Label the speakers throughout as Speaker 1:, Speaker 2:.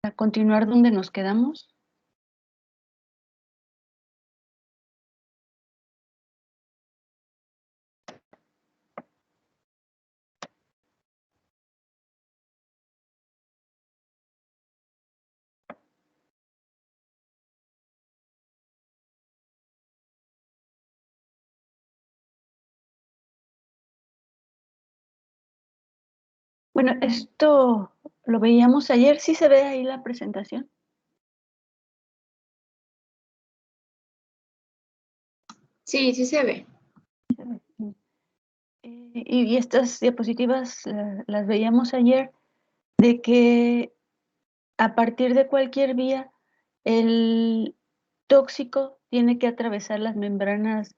Speaker 1: Para continuar donde nos quedamos. Bueno, esto lo veíamos ayer. ¿Sí se ve ahí la presentación?
Speaker 2: Sí, sí se ve.
Speaker 1: Y estas diapositivas las veíamos ayer, de que a partir de cualquier vía, el tóxico tiene que atravesar las membranas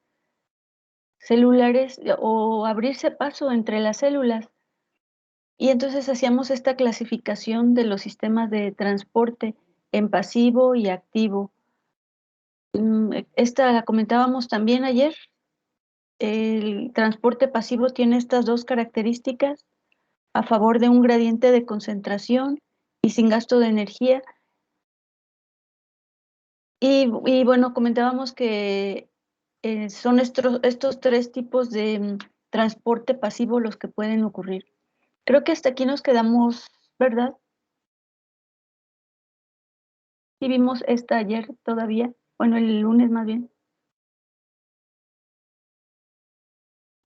Speaker 1: celulares o abrirse paso entre las células. Y entonces hacíamos esta clasificación de los sistemas de transporte en pasivo y activo. Esta la comentábamos también ayer. El transporte pasivo tiene estas dos características: a favor de un gradiente de concentración y sin gasto de energía. Y bueno, comentábamos que son estos tres tipos de transporte pasivo los que pueden ocurrir. Creo que hasta aquí nos quedamos, ¿verdad? Y vimos esta ayer todavía, bueno, el lunes más bien,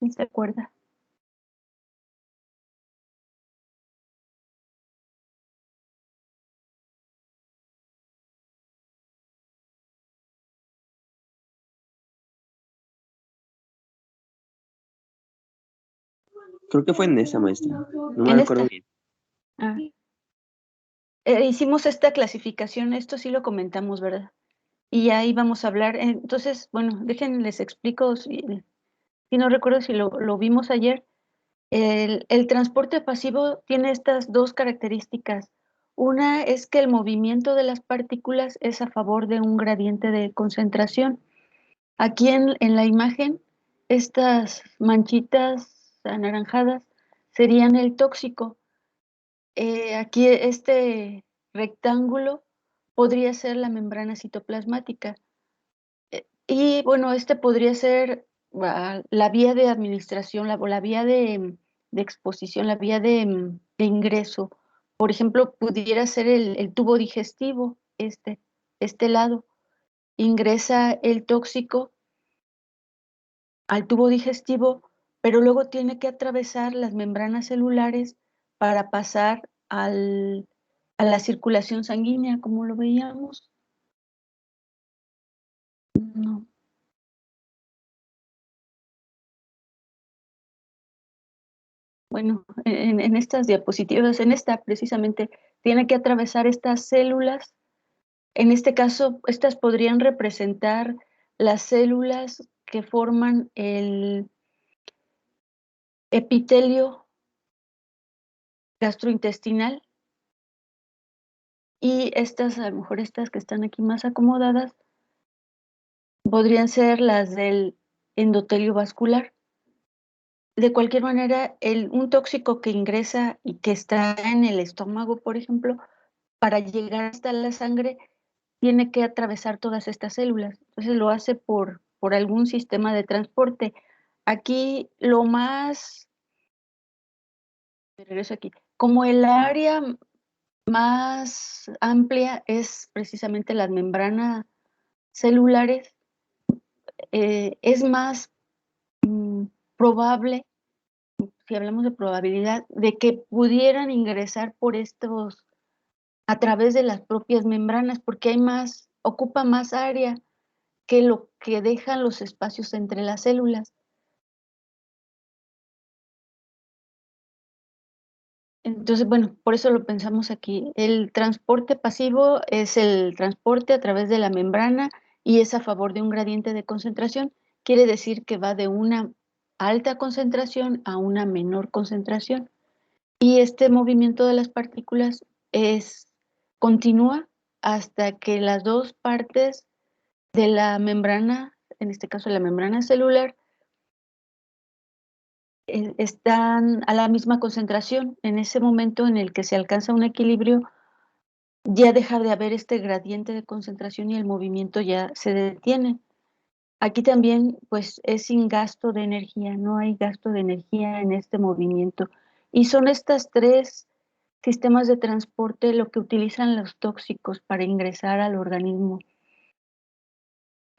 Speaker 1: ¿sí se acuerda?
Speaker 3: Creo que fue en esa, maestra. No me
Speaker 1: En
Speaker 3: recuerdo
Speaker 1: esta.
Speaker 3: bien.
Speaker 1: Ah. Hicimos esta clasificación, esto sí lo comentamos, ¿verdad? Y ahí vamos a hablar. Entonces, bueno, déjenles explico, si no recuerdo si lo vimos ayer. El transporte pasivo tiene estas dos características. Una es que el movimiento de las partículas es a favor de un gradiente de concentración. Aquí en la imagen, estas manchitas anaranjadas serían el tóxico. Aquí este rectángulo podría ser la membrana citoplasmática. Y bueno, este podría ser la vía de administración, o la vía de exposición, la vía de ingreso. Por ejemplo, pudiera ser el tubo digestivo, este lado. Ingresa el tóxico al tubo digestivo, pero luego tiene que atravesar las membranas celulares para pasar a la circulación sanguínea, como lo veíamos. No. Bueno, en estas diapositivas, en esta precisamente, tiene que atravesar estas células. En este caso, estas podrían representar las células que forman el epitelio gastrointestinal, y estas, a lo mejor estas que están aquí más acomodadas, podrían ser las del endotelio vascular. De cualquier manera, un tóxico que ingresa y que está en el estómago, por ejemplo, para llegar hasta la sangre, tiene que atravesar todas estas células. Entonces lo hace por algún sistema de transporte. Aquí lo más, me regreso aquí, como el área más amplia es precisamente las membranas celulares, es más probable, si hablamos de probabilidad, de que pudieran ingresar por estos, a través de las propias membranas, porque hay más, ocupa más área que lo que dejan los espacios entre las células. Entonces, bueno, por eso lo pensamos aquí. El transporte pasivo es el transporte a través de la membrana y es a favor de un gradiente de concentración. Quiere decir que va de una alta concentración a una menor concentración. Y este movimiento de las partículas continúa hasta que las dos partes de la membrana, en este caso la membrana celular, están a la misma concentración. En ese momento en el que se alcanza un equilibrio, ya deja de haber este gradiente de concentración y el movimiento ya se detiene. Aquí también, pues, es sin gasto de energía, no hay gasto de energía en este movimiento. Y son estas 3 sistemas de transporte lo que utilizan los tóxicos para ingresar al organismo.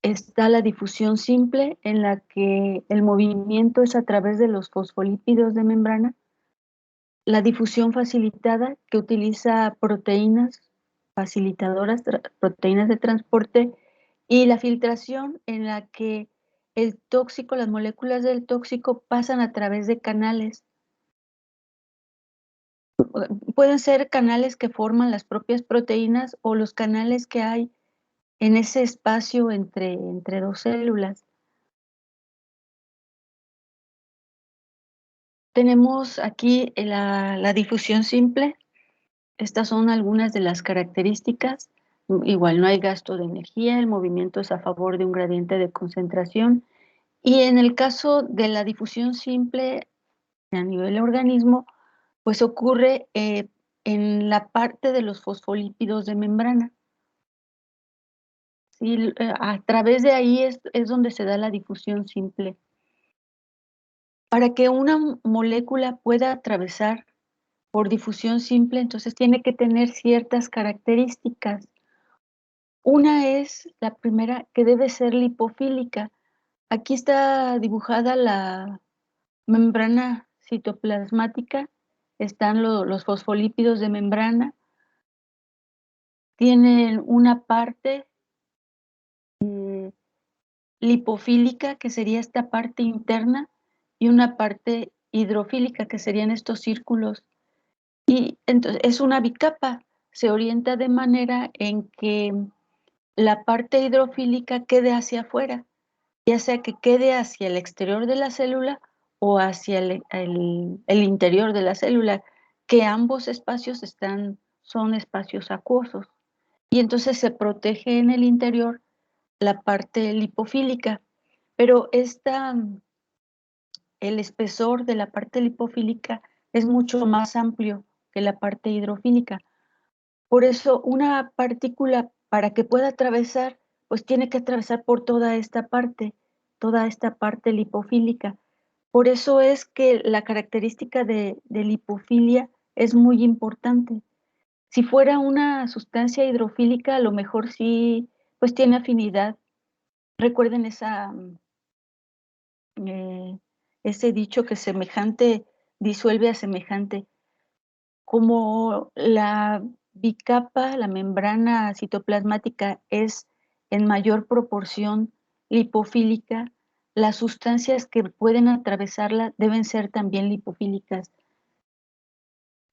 Speaker 1: Está la difusión simple, en la que el movimiento es a través de los fosfolípidos de membrana. La difusión facilitada, que utiliza proteínas facilitadoras, proteínas de transporte, y la filtración, en la que el tóxico, las moléculas del tóxico pasan a través de canales. Pueden ser canales que forman las propias proteínas o los canales que hay en ese espacio entre 2 células. Tenemos aquí la difusión simple. Estas son algunas de las características. Igual no hay gasto de energía, el movimiento es a favor de un gradiente de concentración. Y en el caso de la difusión simple a nivel del organismo, pues ocurre en la parte de los fosfolípidos de membrana. ¿Sí? A través de ahí es donde se da la difusión simple. Para que una molécula pueda atravesar por difusión simple, entonces tiene que tener ciertas características. Una es, la primera, que debe ser lipofílica. Aquí está dibujada la membrana citoplasmática, están los fosfolípidos de membrana, tienen una parte lipofílica, que sería esta parte interna, y una parte hidrofílica, que serían estos círculos. Y entonces es una bicapa, se orienta de manera en que la parte hidrofílica quede hacia afuera, ya sea que quede hacia el exterior de la célula o hacia el interior de la célula, que ambos espacios son espacios acuosos. Y entonces se protege en el interior la parte lipofílica, pero el espesor de la parte lipofílica es mucho más amplio que la parte hidrofílica. Por eso una partícula, para que pueda atravesar, pues tiene que atravesar por toda esta parte lipofílica. Por eso es que la característica de lipofilia es muy importante. Si fuera una sustancia hidrofílica, a lo mejor sí, pues tiene afinidad. Recuerden ese dicho que semejante disuelve a semejante. Como la bicapa, la membrana citoplasmática es en mayor proporción lipofílica, las sustancias que pueden atravesarla deben ser también lipofílicas.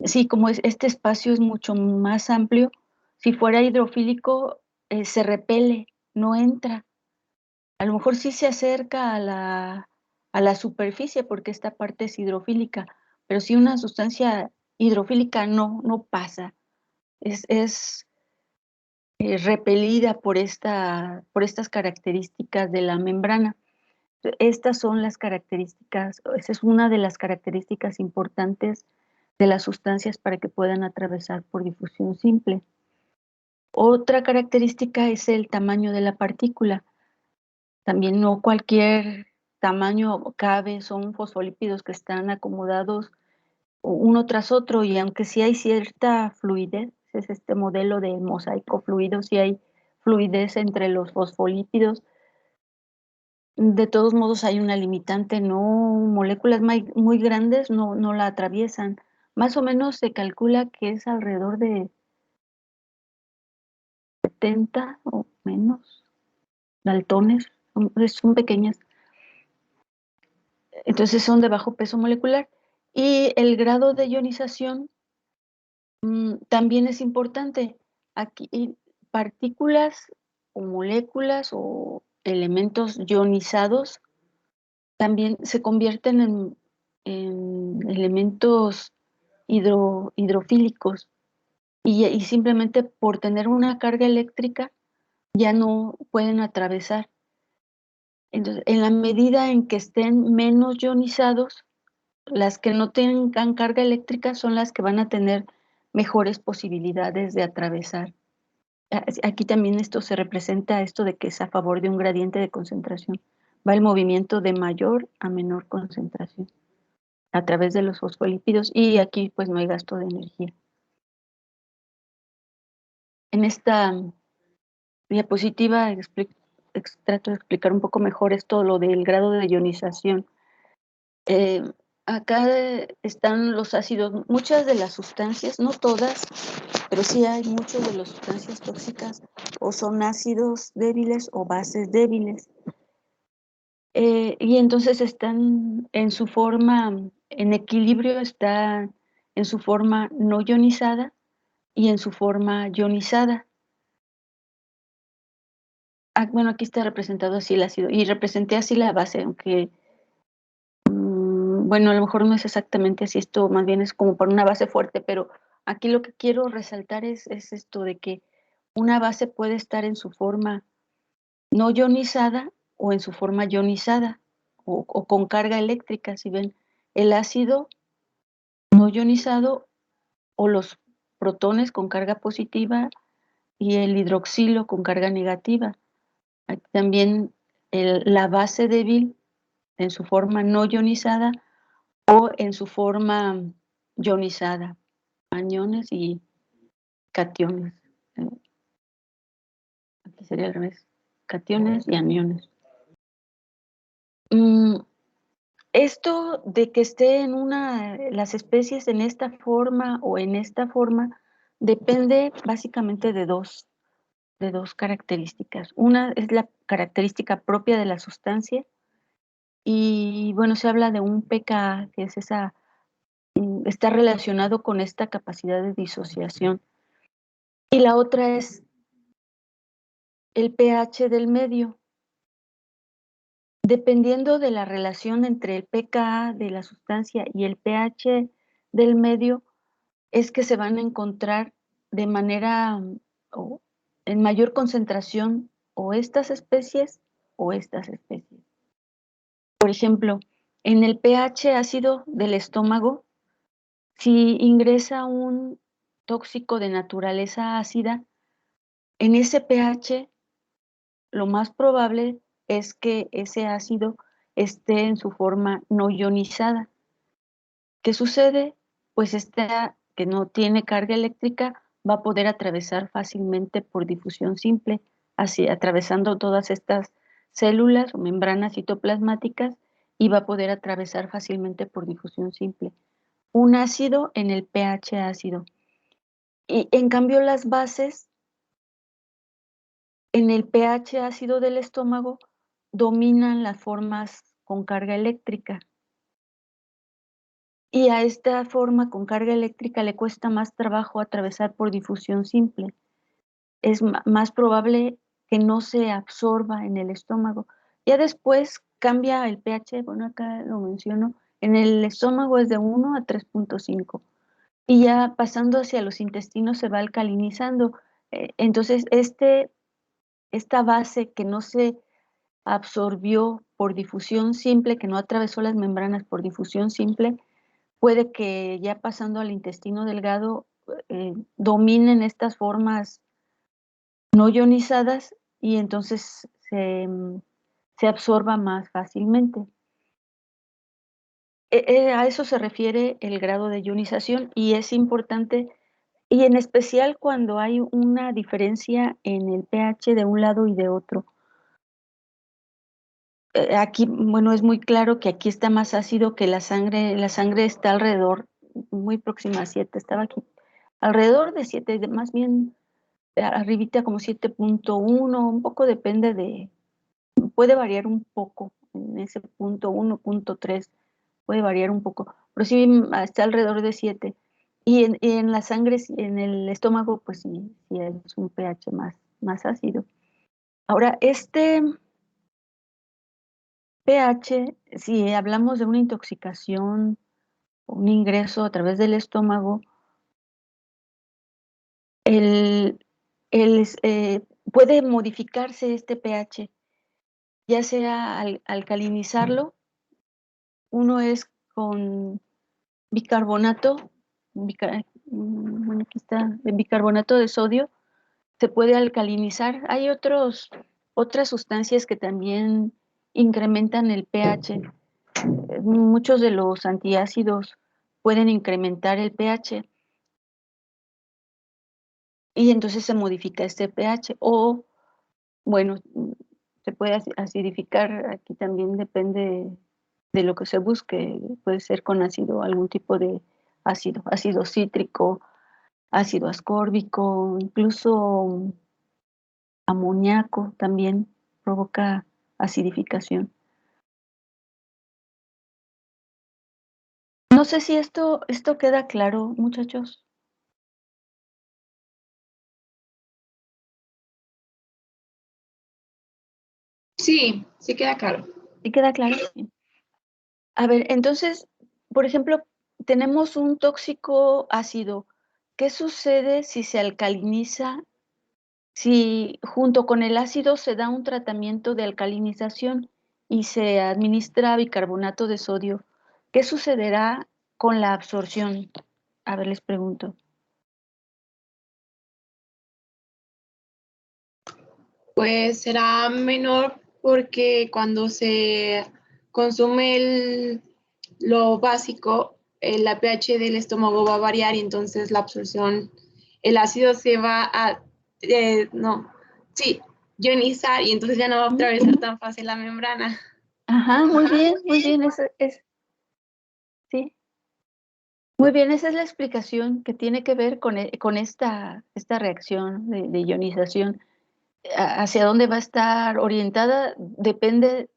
Speaker 1: Sí, como este espacio es mucho más amplio, si fuera hidrofílico, se repele, no entra. A lo mejor sí se acerca a la superficie porque esta parte es hidrofílica, pero si una sustancia hidrofílica no pasa, es repelida por estas características de la membrana. Estas son las características, esa es una de las características importantes de las sustancias para que puedan atravesar por difusión simple. Otra característica es el tamaño de la partícula. También no cualquier tamaño cabe, son fosfolípidos que están acomodados uno tras otro, y aunque sí hay cierta fluidez, es este modelo de mosaico fluido, sí hay fluidez entre los fosfolípidos, de todos modos hay una limitante, no, moléculas muy grandes no la atraviesan. Más o menos se calcula que es alrededor de 70 o menos daltones, son pequeñas. Entonces son de bajo peso molecular. Y el grado de ionización también es importante. Aquí partículas o moléculas o elementos ionizados también se convierten en elementos hidrofílicos y simplemente por tener una carga eléctrica ya no pueden atravesar. Entonces, en la medida en que estén menos ionizados, las que no tengan carga eléctrica son las que van a tener mejores posibilidades de atravesar. Aquí también esto se representa esto de que es a favor de un gradiente de concentración. Va el movimiento de mayor a menor concentración a través de los fosfolípidos y aquí pues no hay gasto de energía. En esta diapositiva trato de explicar un poco mejor esto, lo del grado de ionización. Acá están los ácidos, muchas de las sustancias, no todas, pero sí hay muchas de las sustancias tóxicas o son ácidos débiles o bases débiles. Y entonces están en su forma, en equilibrio, están en su forma no ionizada y en su forma ionizada. Bueno, aquí está representado así el ácido y representé así la base, aunque bueno, a lo mejor no es exactamente así, esto más bien es como para una base fuerte, pero aquí lo que quiero resaltar es esto de que una base puede estar en su forma no ionizada o en su forma ionizada o con carga eléctrica, si ven, el ácido no ionizado o los protones con carga positiva y el hidroxilo con carga negativa. Aquí también la base débil en su forma no ionizada o en su forma ionizada, aniones y cationes. Aquí sería al revés, cationes y aniones. Esto de que esté en las especies en esta forma o en esta forma depende básicamente de dos características. Una es la característica propia de la sustancia y bueno, se habla de un pKa, que es está relacionado con esta capacidad de disociación. Y la otra es el pH del medio. Dependiendo de la relación entre el pKa de la sustancia y el pH del medio, es que se van a encontrar de manera o en mayor concentración o estas especies o estas especies. Por ejemplo, en el pH ácido del estómago, si ingresa un tóxico de naturaleza ácida, en ese pH lo más probable es que ese ácido esté en su forma no ionizada. ¿Qué sucede? Pues esta que no tiene carga eléctrica va a poder atravesar fácilmente por difusión simple, así atravesando todas estas células o membranas citoplasmáticas y va a poder atravesar fácilmente por difusión simple. Un ácido en el pH ácido. Y en cambio las bases en el pH ácido del estómago dominan las formas con carga eléctrica. Y a esta forma con carga eléctrica le cuesta más trabajo atravesar por difusión simple. Es más probable que no se absorba en el estómago. Ya después cambia el pH, bueno, acá lo menciono, en el estómago es de 1 a 3.5 y ya pasando hacia los intestinos se va alcalinizando. Entonces, esta base que no se absorbió por difusión simple, que no atravesó las membranas por difusión simple, puede que ya pasando al intestino delgado dominen estas formas no ionizadas y entonces se absorba más fácilmente. A eso se refiere el grado de ionización y es importante, y en especial cuando hay una diferencia en el pH de un lado y de otro. Aquí, bueno, es muy claro que aquí está más ácido que la sangre está alrededor, muy próxima a 7, estaba aquí, alrededor de 7, más bien arribita como 7.1, un poco depende puede variar un poco en ese punto 1, punto 3, puede variar un poco, pero sí está alrededor de 7. Y en la sangre, en el estómago, pues sí, sí es un pH más ácido. Ahora, este pH, si hablamos de una intoxicación, un ingreso a través del estómago, puede modificarse este pH, ya sea al alcalinizarlo, uno es con bicarbonato, bueno, aquí está, el bicarbonato de sodio, se puede alcalinizar. Hay otras sustancias que también incrementan el pH. Muchos de los antiácidos pueden incrementar el pH y entonces se modifica este pH. O, bueno, se puede acidificar. Aquí también depende de lo que se busque. Puede ser con ácido, algún tipo de ácido cítrico, ácido ascórbico, incluso amoníaco también provoca acidificación. No sé si esto queda claro, muchachos.
Speaker 2: Sí, sí queda claro.
Speaker 1: ¿Sí queda claro? Bien. A ver, entonces, por ejemplo, tenemos un tóxico ácido. ¿Qué sucede si se alcaliniza? Si junto con el ácido se da un tratamiento de alcalinización y se administra bicarbonato de sodio, ¿qué sucederá con la absorción? A ver, les pregunto.
Speaker 2: Pues será menor porque cuando se consume lo básico, el pH del estómago va a variar y entonces la absorción, el ácido se va a, no, sí, ionizar y entonces ya no va a atravesar tan fácil la membrana.
Speaker 1: Ajá, muy bien, sí. Muy bien, esa es la explicación que tiene que ver con esta reacción de ionización. Hacia dónde va a estar orientada depende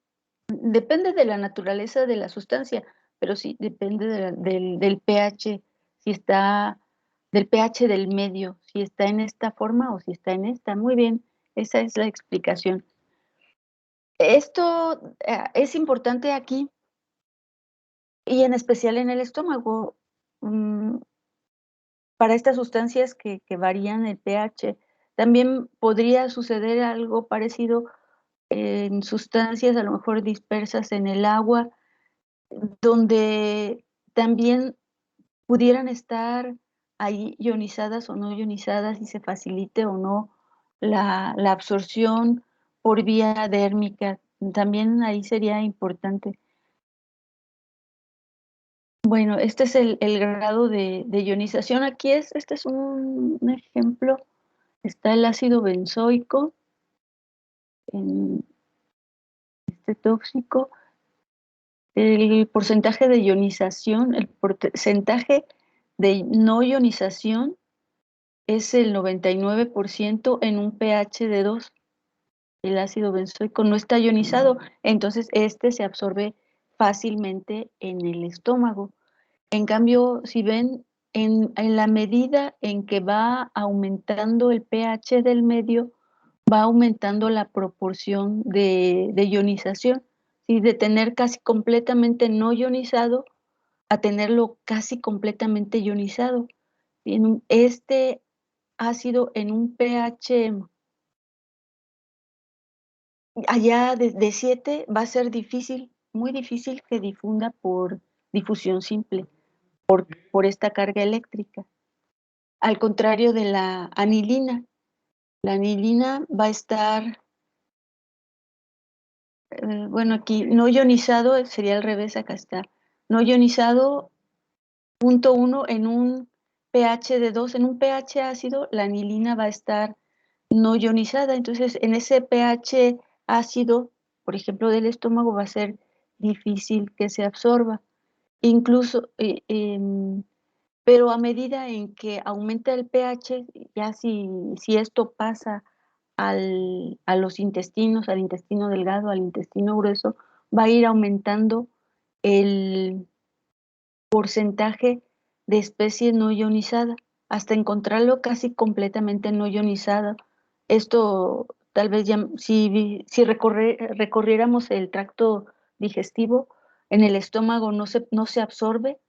Speaker 1: de la naturaleza de la sustancia, pero sí depende del pH, si está, del pH del medio, si está en esta forma o si está en esta. Muy bien, esa es la explicación. Esto es importante aquí y en especial en el estómago. mm, para estas sustancias que varían el pH. También podría suceder algo parecido en sustancias a lo mejor dispersas en el agua, donde también pudieran estar ahí ionizadas o no ionizadas y se facilite o no la absorción por vía dérmica. También ahí sería importante. Bueno, este es el grado de ionización. Este es un ejemplo. Está el ácido benzoico en este tóxico. El porcentaje de ionización, el porcentaje de no ionización es el 99% en un pH de 2. El ácido benzoico no está ionizado, entonces este se absorbe fácilmente en el estómago. En cambio, si ven, en la medida en que va aumentando el pH del medio, va aumentando la proporción de ionización, ¿sí? De tener casi completamente no ionizado a tenerlo casi completamente ionizado. Este ácido en un pH allá de 7 va a ser difícil, muy difícil que difunda por difusión simple, por esta carga eléctrica. Al contrario de la anilina va a estar, bueno, aquí no ionizado, sería al revés, acá está, no ionizado, punto 1 en un pH de 2, en un pH ácido, la anilina va a estar no ionizada, entonces en ese pH ácido, por ejemplo, del estómago, va a ser difícil que se absorba. Incluso, pero a medida en que aumenta el pH, ya si esto pasa a los intestinos, al intestino delgado, al intestino grueso, va a ir aumentando el porcentaje de especie no ionizada, hasta encontrarlo casi completamente no ionizado. Esto tal vez ya, si recorriéramos el tracto digestivo, en el estómago no se absorbe,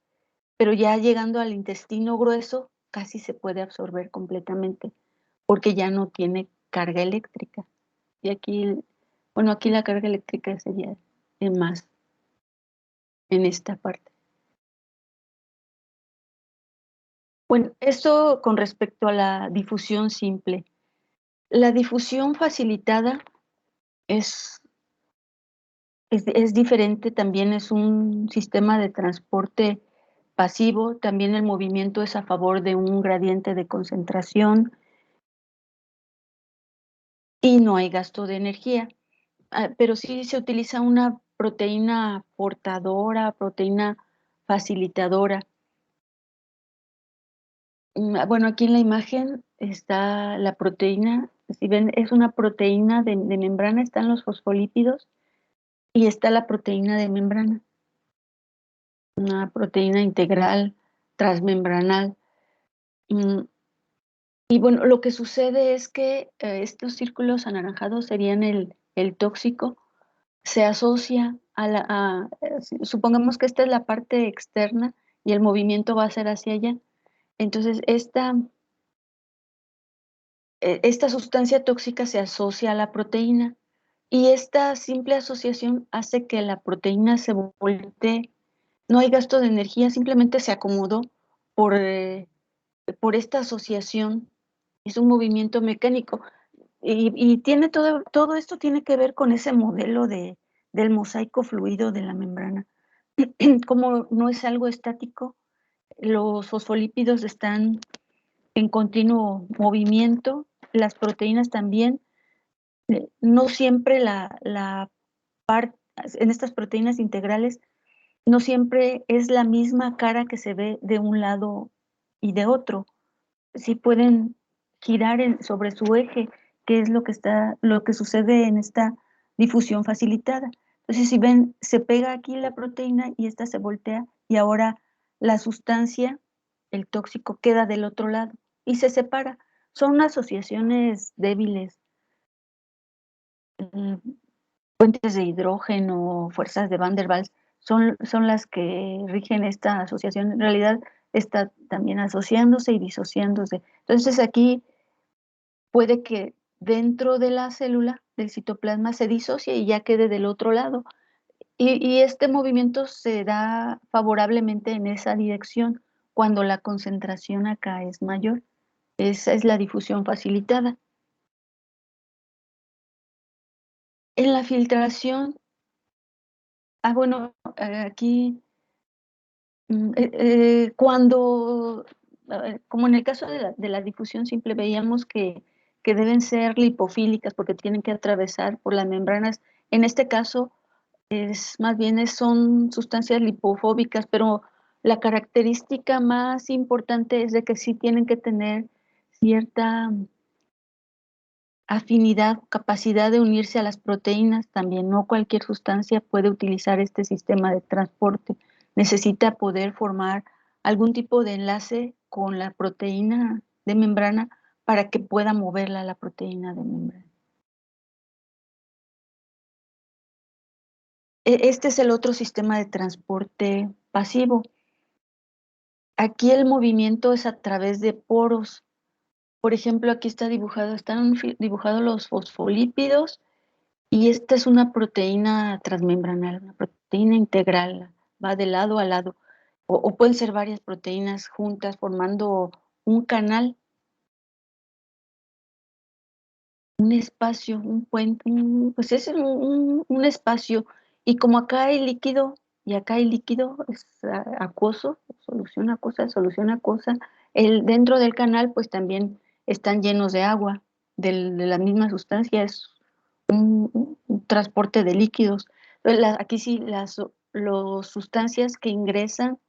Speaker 1: pero ya llegando al intestino grueso, casi se puede absorber completamente, porque ya no tiene carga eléctrica. Y aquí, bueno, aquí la carga eléctrica sería en más, en esta parte. Bueno, esto con respecto a la difusión simple. La difusión facilitada es, es diferente, también es un sistema de transporte pasivo, también el movimiento es a favor de un gradiente de concentración y no hay gasto de energía. Pero sí se utiliza una proteína portadora, proteína facilitadora. Bueno, aquí en la imagen está la proteína. Si ven, es una proteína de membrana, están los fosfolípidos y está la proteína de membrana, una proteína integral transmembranal. Mm, Y bueno, lo que sucede es que estos círculos anaranjados serían el tóxico, se asocia supongamos que esta es la parte externa y el movimiento va a ser hacia allá. Entonces, esta sustancia tóxica se asocia a la proteína y esta simple asociación hace que la proteína se voltee. No hay gasto de energía, simplemente se acomodó por, eh, por esta asociación. Es un movimiento mecánico. Y tiene todo esto tiene que ver con ese modelo del mosaico fluido de la membrana. Como no es algo estático, los fosfolípidos están en continuo movimiento, las proteínas también. No siempre en estas proteínas integrales, no siempre es la misma cara que se ve de un lado y de otro. Sí pueden girar sobre su eje, que es lo que sucede en esta difusión facilitada. Entonces, si ven, se pega aquí la proteína y esta se voltea y ahora la sustancia, el tóxico, queda del otro lado y se separa. Son asociaciones débiles, mm, puentes de hidrógeno, fuerzas de Van der Waals, son las que rigen esta asociación. En realidad está también asociándose y disociándose. Entonces aquí puede que dentro de la célula del citoplasma se disocie y ya quede del otro lado. Y este movimiento se da favorablemente en esa dirección cuando la concentración acá es mayor. Esa es la difusión facilitada. En la filtración, bueno, aquí, cuando, como en el caso de la difusión simple, veíamos que deben ser lipofílicas porque tienen que atravesar por las membranas. En este caso, más bien son sustancias lipofóbicas, pero la característica más importante es de que sí tienen que tener cierta afinidad, capacidad de unirse a las proteínas. También no cualquier sustancia puede utilizar este sistema de transporte. Necesita poder formar algún tipo de enlace con la proteína de membrana para que pueda moverla la proteína de membrana. Este es el otro sistema de transporte pasivo. Aquí el movimiento es a través de poros. Por ejemplo, aquí están dibujados los fosfolípidos y esta es una proteína transmembranal, una proteína integral, va de lado a lado. O pueden ser varias proteínas juntas formando un canal, un espacio, un puente, pues es un espacio. Y como acá hay líquido y acá hay líquido, es acuoso, solución acuosa, dentro del canal pues también están llenos de agua, de la misma sustancia, es un transporte de líquidos. Aquí sí, las sustancias que ingresan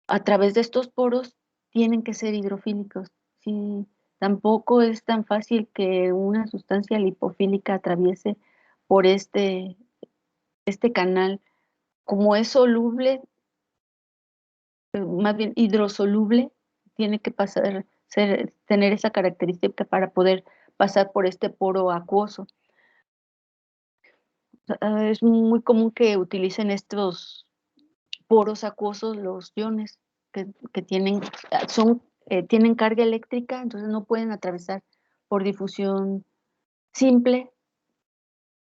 Speaker 1: a través de estos poros tienen que ser hidrofílicos. Sí, tampoco es tan fácil que una sustancia lipofílica atraviese por este canal. Como es soluble, más bien hidrosoluble, tiene que tener esa característica para poder pasar por este poro acuoso. Es muy común que utilicen estos poros acuosos los iones que tienen carga eléctrica, entonces no pueden atravesar por difusión simple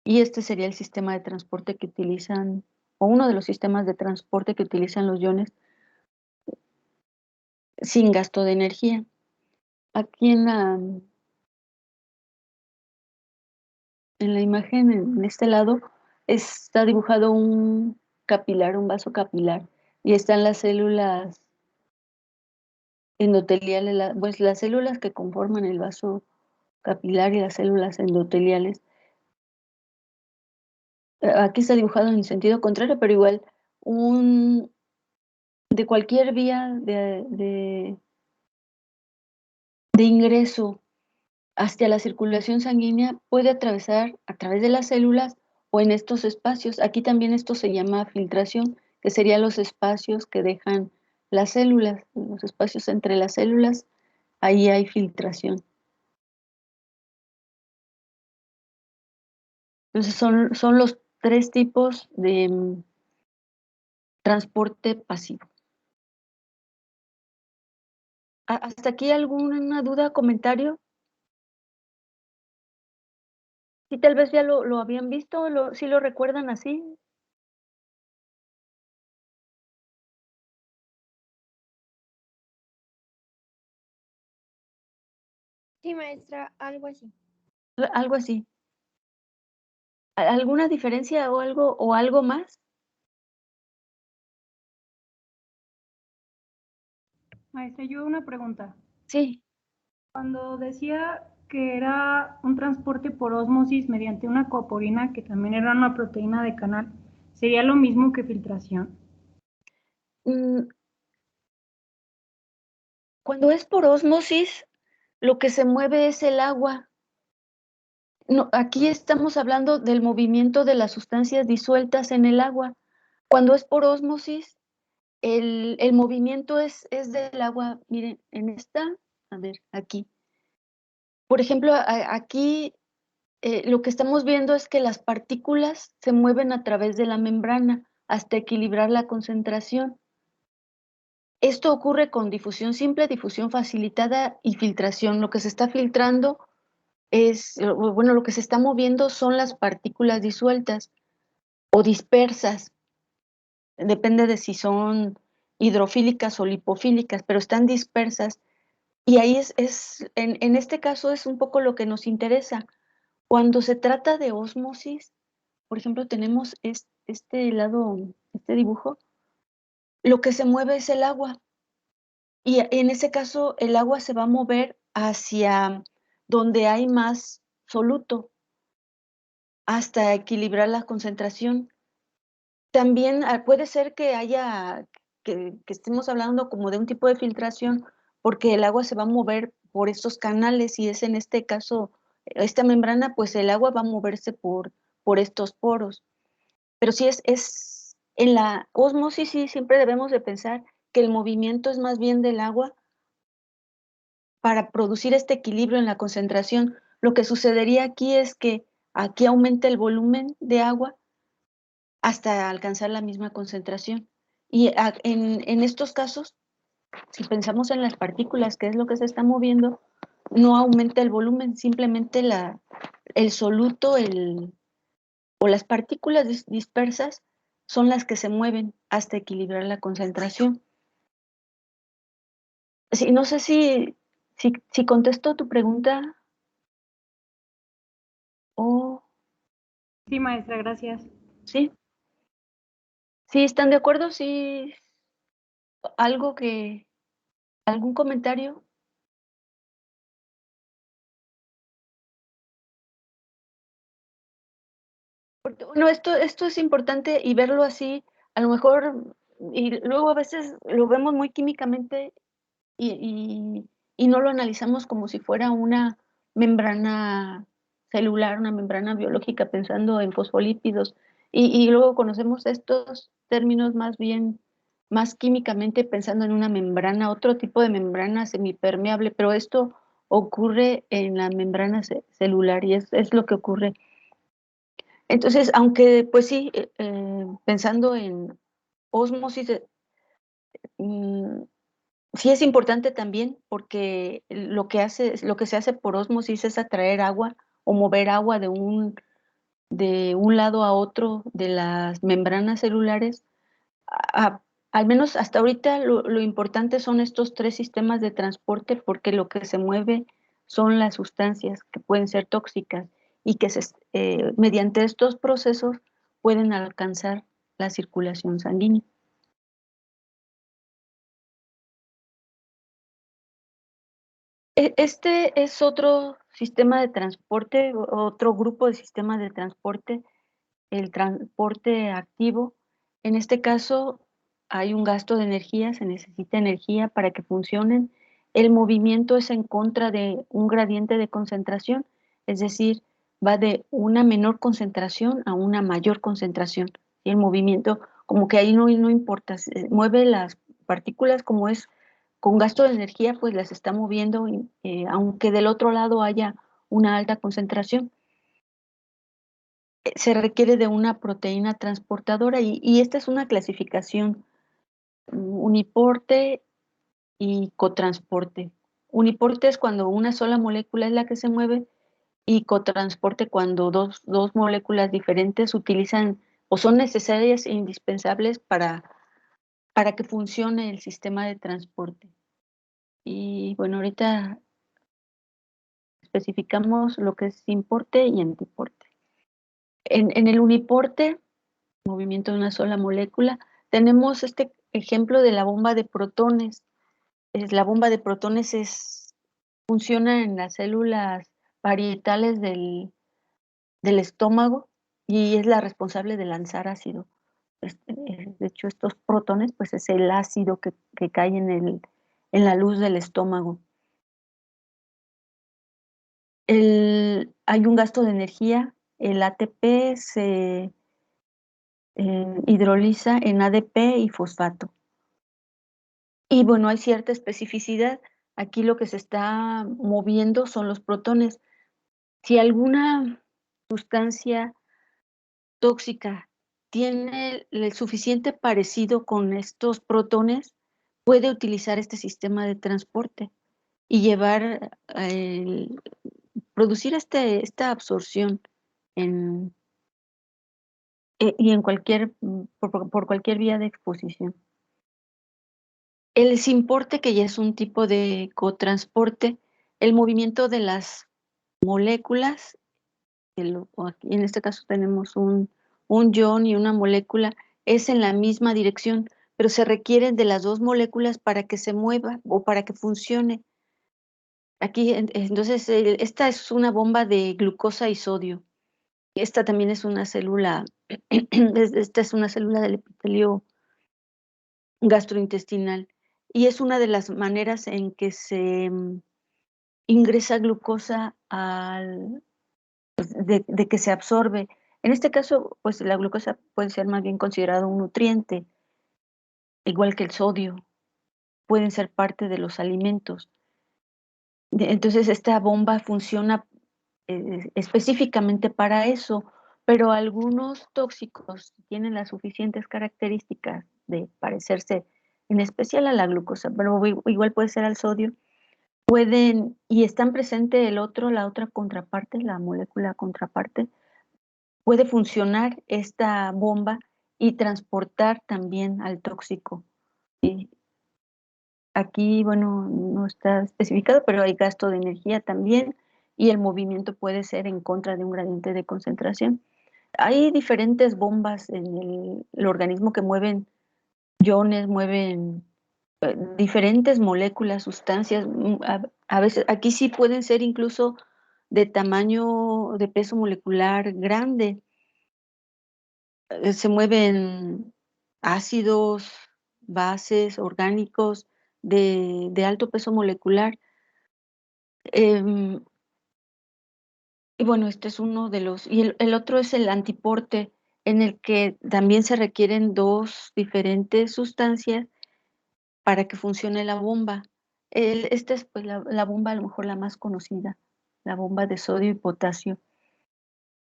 Speaker 1: y este sería el sistema de transporte que utilizan, o uno de los sistemas de transporte que utilizan los iones. sin gasto de energía. Aquí en la imagen, en este lado, está dibujado un capilar, un vaso capilar, y están las células endoteliales, pues las células que conforman el vaso capilar y las células endoteliales. Aquí está dibujado en sentido contrario, pero igual, de cualquier vía de ingreso hacia la circulación sanguínea puede atravesar a través de las células o en estos espacios. Aquí también esto se llama filtración, que serían los espacios que dejan las células, los espacios entre las células, ahí hay filtración. Entonces son los tres tipos de transporte pasivo. ¿Hasta aquí alguna duda, comentario? Sí, tal vez ya lo habían visto, sí lo recuerdan así.
Speaker 4: Sí, maestra, algo así.
Speaker 1: Algo así. ¿Alguna diferencia o algo más?
Speaker 5: Maestra, yo una pregunta.
Speaker 1: Sí.
Speaker 5: Cuando decía que era un transporte por ósmosis mediante una coaporina, que también era una proteína de canal, ¿sería lo mismo que filtración?
Speaker 1: Cuando es por ósmosis, lo que se mueve es el agua. No, aquí estamos hablando del movimiento de las sustancias disueltas en el agua. Cuando es por ósmosis, el movimiento es del agua. Miren, a ver, aquí. Por ejemplo, aquí lo que estamos viendo es que las partículas se mueven a través de la membrana hasta equilibrar la concentración. Esto ocurre con difusión simple, difusión facilitada y filtración. Lo que se está filtrando bueno, lo que se está moviendo son las partículas disueltas o dispersas. Depende de si son hidrofílicas o lipofílicas, pero están dispersas. Y ahí en este caso es un poco lo que nos interesa. Cuando se trata de ósmosis, por ejemplo, tenemos este lado, este dibujo, lo que se mueve es el agua. Y en ese caso, el agua se va a mover hacia donde hay más soluto, hasta equilibrar la concentración. También puede ser que que estemos hablando como de un tipo de filtración, porque el agua se va a mover por estos canales y es en este caso, esta membrana, pues el agua va a moverse por estos poros. Pero sí es en la ósmosis, sí, siempre debemos de pensar que el movimiento es más bien del agua para producir este equilibrio en la concentración. Lo que sucedería aquí es que aquí aumenta el volumen de agua hasta alcanzar la misma concentración. Y en estos casos, si pensamos en las partículas, que es lo que se está moviendo, no aumenta el volumen, simplemente el soluto o las partículas dispersas son las que se mueven hasta equilibrar la concentración. Sí, no sé si contesto tu pregunta o
Speaker 5: Sí, maestra, gracias.
Speaker 1: sí. ¿Sí están de acuerdo? ¿Sí? ¿Algún comentario? Porque, bueno, esto es importante y verlo así, a lo mejor, y luego a veces lo vemos muy químicamente y no lo analizamos como si fuera una membrana celular, una membrana biológica, pensando en fosfolípidos, y luego conocemos estos términos más bien, más químicamente pensando en una membrana, otro tipo de membrana semipermeable, pero esto ocurre en la membrana celular y es lo que ocurre. Entonces, aunque pues sí, pensando en ósmosis, mm, sí es importante también porque lo que se hace por ósmosis es atraer agua o mover agua de un lado a otro de las membranas celulares, al menos hasta ahorita lo importante son estos 3 sistemas de transporte, porque lo que se mueve son las sustancias que pueden ser tóxicas y que mediante estos procesos pueden alcanzar la circulación sanguínea. Este es otro sistema de transporte, otro grupo de sistemas de transporte, el transporte activo. En este caso hay un gasto de energía, se necesita energía para que funcionen. El movimiento es en contra de un gradiente de concentración, es decir, va de una menor concentración a una mayor concentración. Y el movimiento, como que ahí no importa, mueve las partículas como es con gasto de energía, pues las está moviendo, aunque del otro lado haya una alta concentración. Se requiere de una proteína transportadora y esta es una clasificación uniporte y cotransporte. Uniporte es cuando una sola molécula es la que se mueve y cotransporte cuando dos moléculas diferentes utilizan o son necesarias e indispensables para que funcione el sistema de transporte. Y bueno, ahorita especificamos lo que es importe y antiporte. En el uniporte, movimiento de una sola molécula, tenemos este ejemplo de la bomba de protones. La bomba de protones funciona en las células parietales del estómago y es la responsable de lanzar ácido. De hecho, estos protones, pues es el ácido que cae en la luz del estómago. Hay un gasto de energía, el ATP se hidroliza en ADP y fosfato. Y bueno, hay cierta especificidad. Aquí lo que se está moviendo son los protones. Si alguna sustancia tóxica tiene el suficiente parecido con estos protones, puede utilizar este sistema de transporte y producir esta absorción y en por cualquier vía de exposición. El simporte, que ya es un tipo de cotransporte, el movimiento de las moléculas, aquí en este caso tenemos un ion y una molécula, es en la misma dirección, pero se requieren de las 2 moléculas para que se mueva o para que funcione. Aquí, entonces, esta es una bomba de glucosa y sodio. Esta también es una célula, esta es una célula del epitelio gastrointestinal y es una de las maneras en que se ingresa glucosa de que se absorbe. En este caso, pues la glucosa puede ser más bien considerado un nutriente, igual que el sodio, pueden ser parte de los alimentos. Entonces, esta bomba funciona específicamente para eso, pero algunos tóxicos tienen las suficientes características de parecerse en especial a la glucosa, pero igual puede ser al sodio, y están presente la otra contraparte, la molécula contraparte, puede funcionar esta bomba y transportar también al tóxico. Y aquí, bueno, no está especificado, pero hay gasto de energía también y el movimiento puede ser en contra de un gradiente de concentración. Hay diferentes bombas en el organismo que mueven iones, mueven diferentes moléculas, sustancias. A veces, aquí sí pueden ser incluso de tamaño, de peso molecular grande. Se mueven ácidos, bases, orgánicos de alto peso molecular. Y bueno, este es uno de los, y el otro es el antiporte, en el que también se requieren 2 diferentes sustancias para que funcione la bomba. Esta es pues la bomba a lo mejor la más conocida, la bomba de sodio y potasio,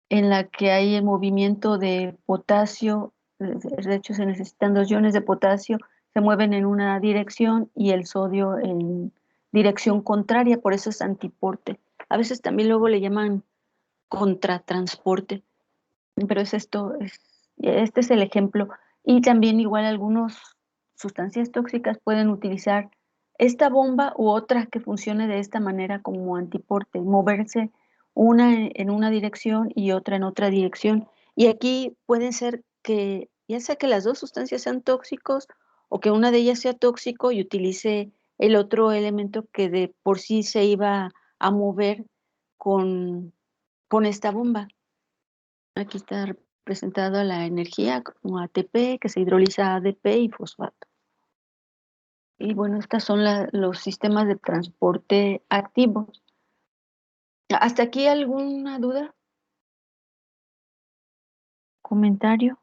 Speaker 1: en la que hay el movimiento de potasio, de hecho se necesitan 2 iones de potasio, se mueven en una dirección y el sodio en dirección contraria, por eso es antiporte. A veces también luego le llaman contratransporte, pero este es el ejemplo. Y también igual algunos sustancias tóxicas pueden utilizar esta bomba u otra que funcione de esta manera como antiporte, moverse una en una dirección y otra en otra dirección. Y aquí pueden ser que, ya sea que las dos sustancias sean tóxicos o que una de ellas sea tóxico y utilice el otro elemento que de por sí se iba a mover con esta bomba. Aquí está representada la energía como ATP, que se hidroliza a ADP y fosfato. Y bueno, estos son los sistemas de transporte activos. ¿Hasta aquí alguna duda? ¿Comentario?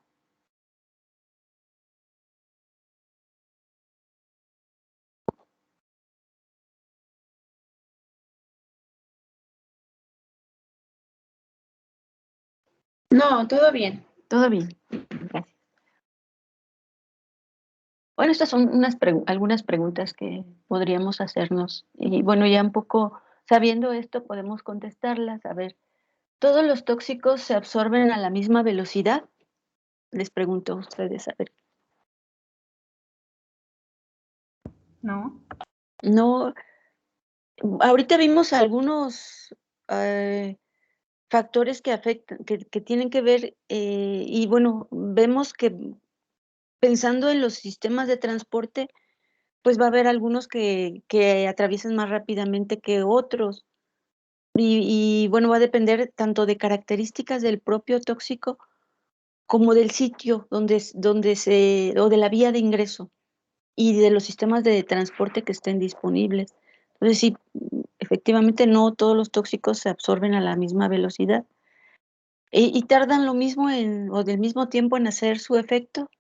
Speaker 2: No, todo bien.
Speaker 1: Todo bien. Gracias. Bueno, estas son algunas preguntas que podríamos hacernos. Y bueno, ya un poco sabiendo esto, podemos contestarlas. A ver, ¿todos los tóxicos se absorben a la misma velocidad? Les pregunto a ustedes, a ver.
Speaker 5: ¿No?
Speaker 1: No, ahorita vimos algunos factores que afectan, que tienen que ver, y bueno, vemos que pensando en los sistemas de transporte, pues va a haber algunos que atraviesan más rápidamente que otros. Y bueno, va a depender tanto de características del propio tóxico como del sitio o de la vía de ingreso y de los sistemas de transporte que estén disponibles. Entonces, sí, efectivamente no todos los tóxicos se absorben a la misma velocidad y tardan lo mismo o del mismo tiempo en hacer su efecto.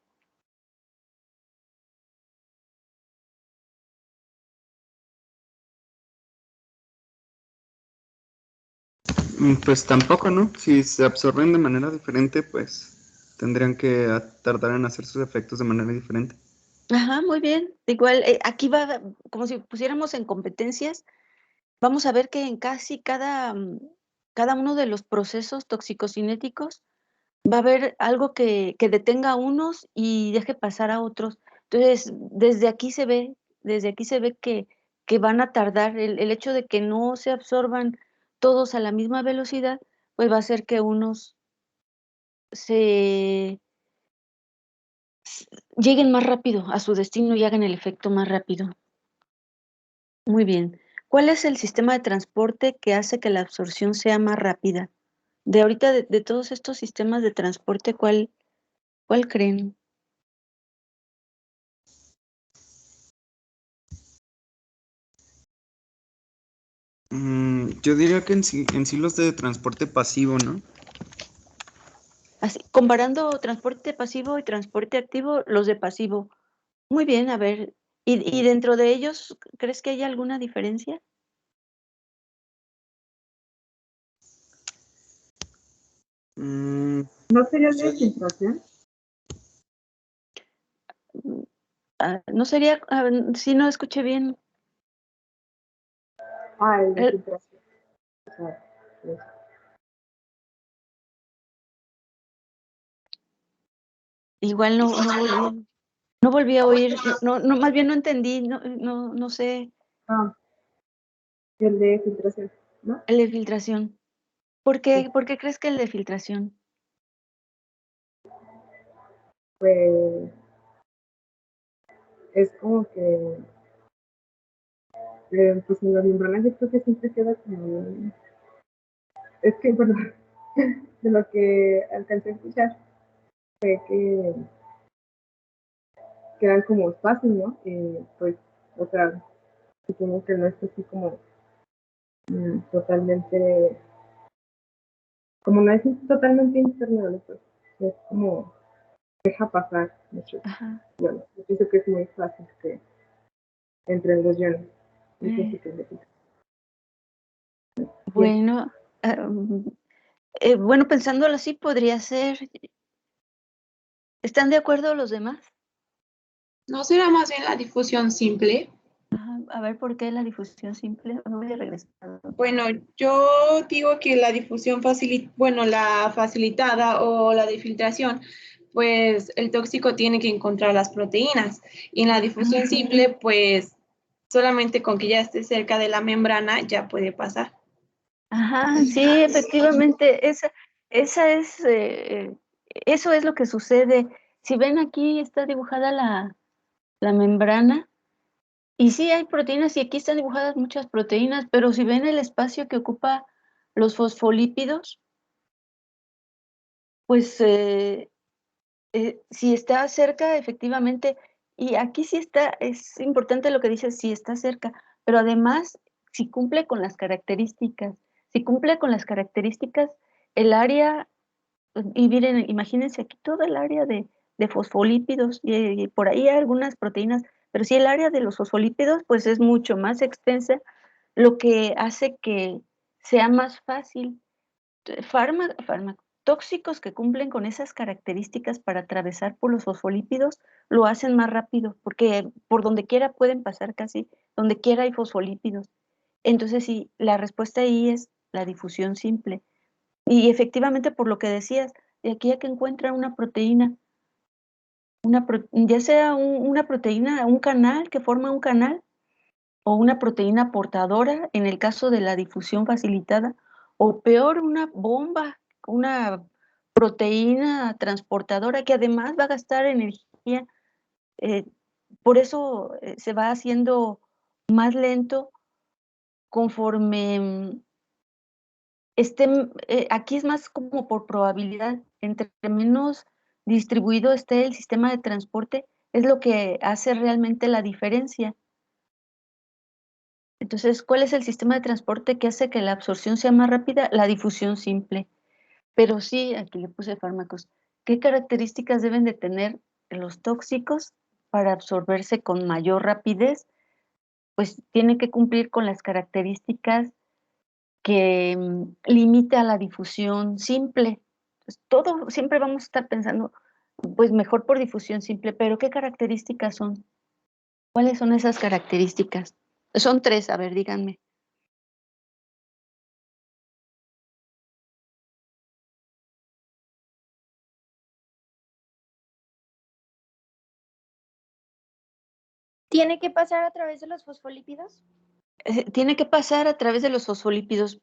Speaker 6: Pues tampoco, ¿no? Si se absorben de manera diferente, pues tendrían que tardar en hacer sus efectos de manera diferente.
Speaker 1: Ajá, muy bien. Igual, aquí va, como si pusiéramos en competencias, vamos a ver que en casi cada uno de los procesos toxicocinéticos va a haber algo que detenga a unos y deje pasar a otros. Entonces, desde aquí se ve que van a tardar. El hecho de que no se absorban todos a la misma velocidad, pues va a hacer que unos se lleguen más rápido a su destino y hagan el efecto más rápido. Muy bien. ¿Cuál es el sistema de transporte que hace que la absorción sea más rápida? De ahorita, de todos estos sistemas de transporte, ¿cuál creen?
Speaker 6: Yo diría que en sí los de transporte pasivo, ¿no?
Speaker 1: Así, comparando transporte pasivo y transporte activo, los de pasivo. Muy bien, a ver, ¿y dentro de ellos, crees que hay alguna diferencia?
Speaker 6: Mm,
Speaker 7: ¿No sería el de filtración?
Speaker 1: No sería, si no escuché bien.
Speaker 7: Ah, el de
Speaker 1: El-
Speaker 7: filtración. O sea, eso.
Speaker 1: Igual no volví a oír, más bien no entendí, no sé,
Speaker 7: Ah, el de filtración, ¿no?
Speaker 1: el de filtración.
Speaker 7: Sí.
Speaker 1: ¿Por qué crees que el de filtración?
Speaker 7: Pues es como que, pues en las membranas yo creo que siempre queda como, es que, bueno, de lo que alcancé a escuchar, fue que quedan como espacios, ¿no? Pues, o sea, supongo que no es así como totalmente, como no es totalmente impermeable, pues, es como deja pasar mucho.
Speaker 1: Ajá.
Speaker 7: Bueno, yo pienso que es muy fácil que entren los iones. Eso sí que es difícil. Bien.
Speaker 1: Bueno, bueno, pensándolo así, podría ser. ¿Están de acuerdo los demás?
Speaker 2: ¿No será más bien la difusión simple?
Speaker 1: Ajá, a ver, ¿por qué la difusión simple? Me voy a regresar.
Speaker 2: Bueno, yo digo que la difusión la facilitada o la de filtración pues el tóxico tiene que encontrar las proteínas. Y en la difusión simple, pues solamente con que ya esté cerca de la membrana ya puede pasar.
Speaker 1: Ajá, sí, efectivamente, esa es, eso es lo que sucede. Si ven aquí está dibujada la membrana, y sí hay proteínas, y aquí están dibujadas muchas proteínas, pero si ven el espacio que ocupa los fosfolípidos, pues si está cerca, efectivamente, y aquí sí está, es importante lo que dice, si está cerca, pero además, si cumple con las características, si cumple con las características, el área, y miren, imagínense aquí todo el área de fosfolípidos, y por ahí hay algunas proteínas, pero sí el área de los fosfolípidos, pues es mucho más extensa, lo que hace que sea más fácil tóxicos que cumplen con esas características para atravesar por los fosfolípidos lo hacen más rápido, porque por donde quiera pueden pasar casi, donde quiera hay fosfolípidos. Entonces, sí, la respuesta ahí es la difusión simple. Y efectivamente, por lo que decías, de aquí a que encuentra una proteína, ya sea una proteína, un canal que forma un canal, o una proteína portadora en el caso de la difusión facilitada, o peor, una bomba, una proteína transportadora que además va a gastar energía. eh, por eso se va haciendo más lento conforme aquí es más como por probabilidad, entre menos distribuido esté el sistema de transporte, es lo que hace realmente la diferencia. Entonces, ¿cuál es el sistema de transporte que hace que la absorción sea más rápida? La difusión simple. Pero sí, aquí le puse fármacos. ¿Qué características deben de tener los tóxicos para absorberse con mayor rapidez? Pues tiene que cumplir con las características que limite a la difusión simple. Pues todo, siempre vamos a estar pensando, pues mejor por difusión simple, pero ¿qué características son? ¿Cuáles son esas características? Son tres, a ver, díganme.
Speaker 4: ¿Tiene que pasar a través de los fosfolípidos?
Speaker 1: Tiene que pasar a través de los fosfolípidos.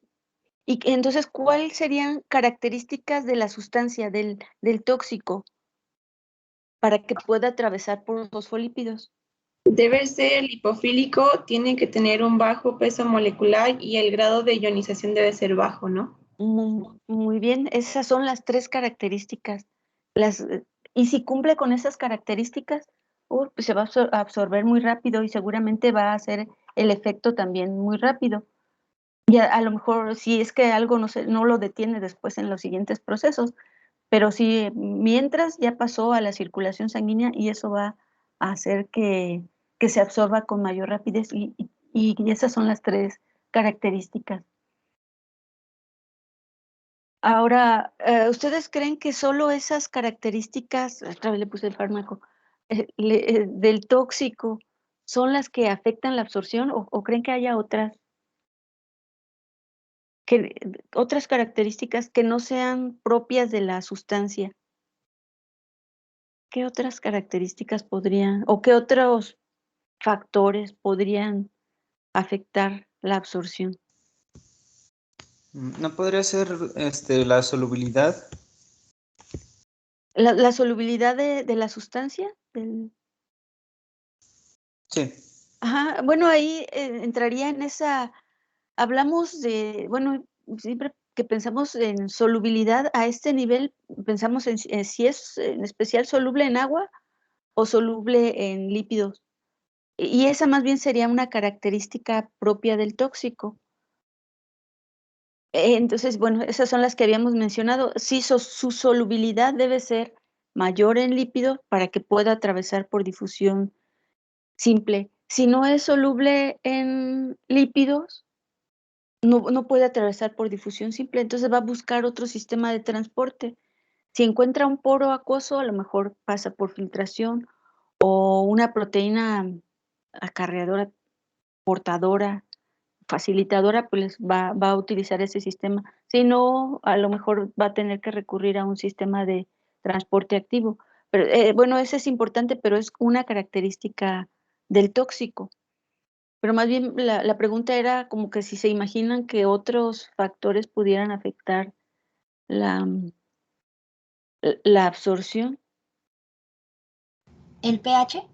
Speaker 1: Y entonces, ¿cuáles serían características de la sustancia, del tóxico, para que pueda atravesar por los fosfolípidos?
Speaker 2: Debe ser lipofílico, tiene que tener un bajo peso molecular y el grado de ionización debe ser bajo, ¿no?
Speaker 1: Muy bien, esas son las tres características. Y si cumple con esas características, pues se va a absorber muy rápido y seguramente va a hacer el efecto también muy rápido. Y a lo mejor si es que algo no lo detiene después en los siguientes procesos, pero si mientras ya pasó a la circulación sanguínea y eso va a hacer que se absorba con mayor rapidez y esas son las tres características. Ahora, ¿ustedes creen que solo esas características, otra vez le puse el fármaco, del tóxico, son las que afectan la absorción o creen que haya otras características que no sean propias de la sustancia? ¿Qué otras características podrían o qué otros factores podrían afectar la absorción?
Speaker 6: ¿No podría ser la solubilidad?
Speaker 1: ¿La solubilidad de la sustancia?
Speaker 6: Sí.
Speaker 1: Ajá, bueno, ahí entraría en esa, hablamos bueno, siempre que pensamos en solubilidad a este nivel, pensamos en si es en especial soluble en agua o soluble en lípidos. Y esa más bien sería una característica propia del tóxico. Entonces, bueno, esas son las que habíamos mencionado. Sí, su solubilidad debe ser mayor en lípido para que pueda atravesar por difusión simple. Si no es soluble en lípidos, no puede atravesar por difusión simple, entonces va a buscar otro sistema de transporte. Si encuentra un poro acuoso, a lo mejor pasa por filtración o una proteína acarreadora, portadora, facilitadora, pues va a utilizar ese sistema. Si no, a lo mejor va a tener que recurrir a un sistema de transporte activo. Pero, bueno, ese es importante, pero es una característica del tóxico. Pero más bien la pregunta era como que si se imaginan que otros factores pudieran afectar la, la absorción.
Speaker 4: ¿El pH?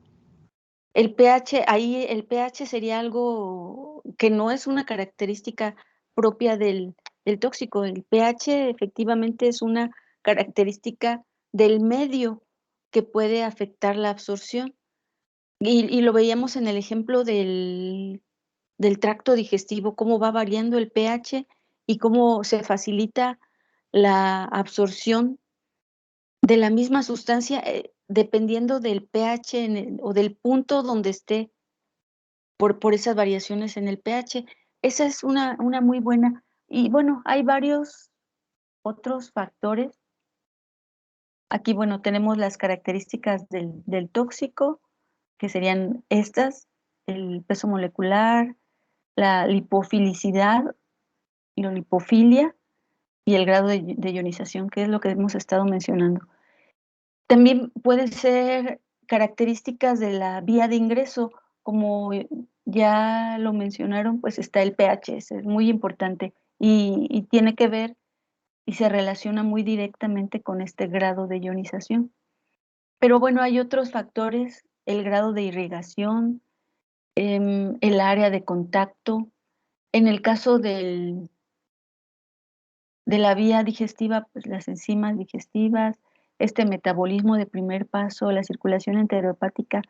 Speaker 1: El pH, ahí el pH sería algo que no es una característica propia del tóxico. El pH efectivamente es una característica del medio que puede afectar la absorción. Y lo veíamos en el ejemplo del tracto digestivo, cómo va variando el pH y cómo se facilita la absorción de la misma sustancia dependiendo del pH o del punto donde esté por esas variaciones en el pH. Esa es una muy buena. Y bueno, hay varios otros factores. Aquí, bueno, tenemos las características del tóxico, que serían estas: el peso molecular, la lipofilicidad, la lipofilia y el grado de ionización, que es lo que hemos estado mencionando. También pueden ser características de la vía de ingreso, como ya lo mencionaron, pues está el pH, es muy importante y tiene que ver y se relaciona muy directamente con este grado de ionización. Pero bueno, hay otros factores: el grado de irrigación, el área de contacto. En el caso de la vía digestiva, pues las enzimas digestivas, este metabolismo de primer paso, la circulación enterohepática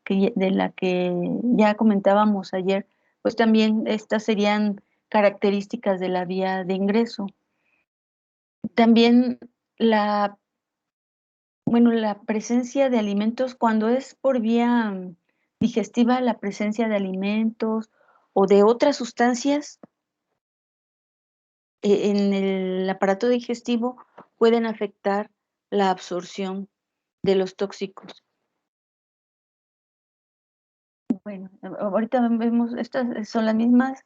Speaker 1: de la que ya comentábamos ayer, pues también estas serían características de la vía de ingreso. También la presencia de alimentos, cuando es por vía digestiva, la presencia de alimentos o de otras sustancias en el aparato digestivo pueden afectar la absorción de los tóxicos. Bueno, ahorita vemos, estas son las mismas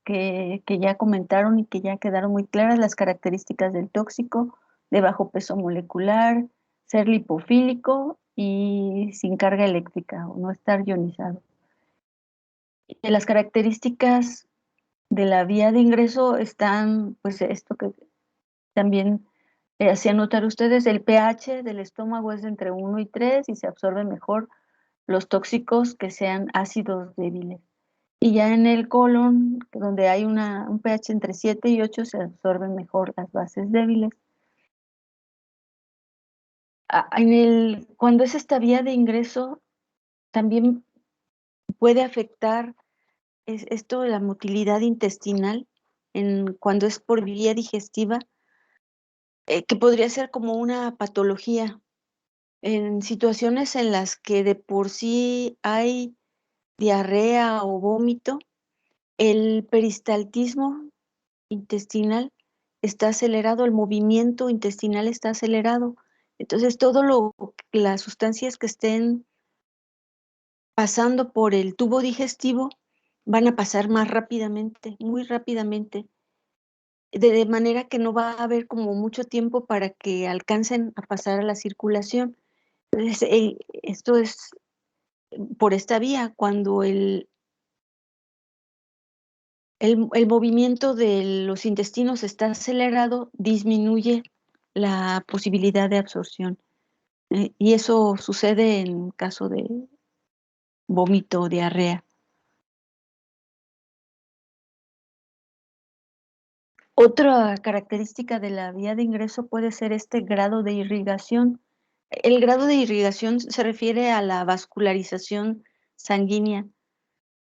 Speaker 1: que ya comentaron y que ya quedaron muy claras: las características del tóxico, de bajo peso molecular, ser lipofílico y sin carga eléctrica o no estar ionizado. De las características de la vía de ingreso están, pues esto que también hacían notar ustedes: el pH del estómago es de entre 1 y 3 y se absorben mejor los tóxicos que sean ácidos débiles. Y ya en el colon, donde hay un pH entre 7 y 8, se absorben mejor las bases débiles. Cuando es esta vía de ingreso, también puede afectar esto de la motilidad intestinal, cuando es por vía digestiva, que podría ser como una patología. En situaciones en las que de por sí hay diarrea o vómito, el peristaltismo intestinal está acelerado, el movimiento intestinal está acelerado. Entonces, las sustancias que estén pasando por el tubo digestivo van a pasar más rápidamente, muy rápidamente, de manera que no va a haber como mucho tiempo para que alcancen a pasar a la circulación. Entonces, esto es por esta vía. Cuando el movimiento de los intestinos está acelerado, disminuye la posibilidad de absorción. Y eso sucede en caso de vómito o diarrea. Otra característica de la vía de ingreso puede ser este grado de irrigación. El grado de irrigación se refiere a la vascularización sanguínea.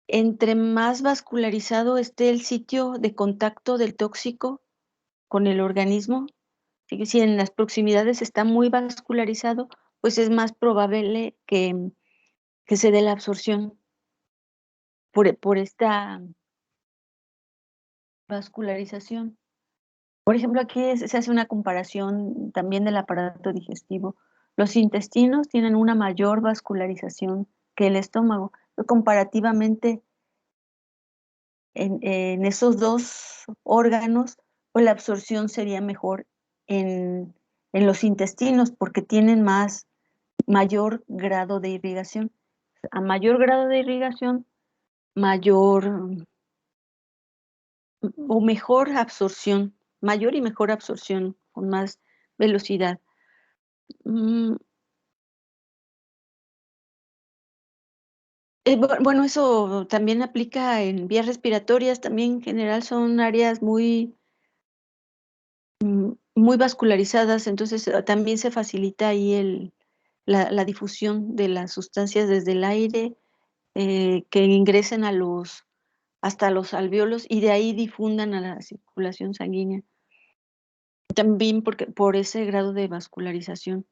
Speaker 1: Entre más vascularizado esté el sitio de contacto del tóxico con el organismo, si en las proximidades está muy vascularizado, pues es más probable que se dé la absorción por esta vascularización. Por ejemplo, aquí se hace una comparación también del aparato digestivo. Los intestinos tienen una mayor vascularización que el estómago. Comparativamente, en esos dos órganos, pues la absorción sería mejor en en los intestinos porque tienen mayor grado de irrigación. A mayor grado de irrigación, mayor o mejor absorción, mayor y mejor absorción, con más velocidad. Mm, bueno, eso también aplica en vías respiratorias, también en general son áreas muy vascularizadas, entonces también se facilita ahí la difusión de las sustancias desde el aire que ingresen hasta los alvéolos y de ahí difundan a la circulación sanguínea. También por ese grado de vascularización.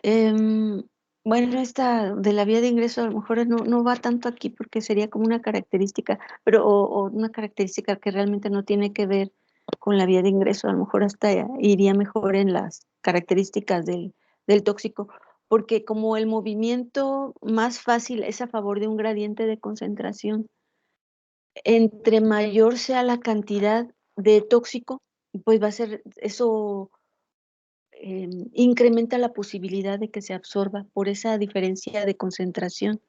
Speaker 1: Em, bueno, esta de la vía de ingreso a lo mejor no va tanto aquí porque sería como una característica, pero o una característica que realmente no tiene que ver con la vía de ingreso, a lo mejor hasta iría mejor en las características del tóxico, porque como el movimiento más fácil es a favor de un gradiente de concentración, entre mayor sea la cantidad de tóxico, pues va a ser eso incrementa la posibilidad de que se absorba por esa diferencia de concentración.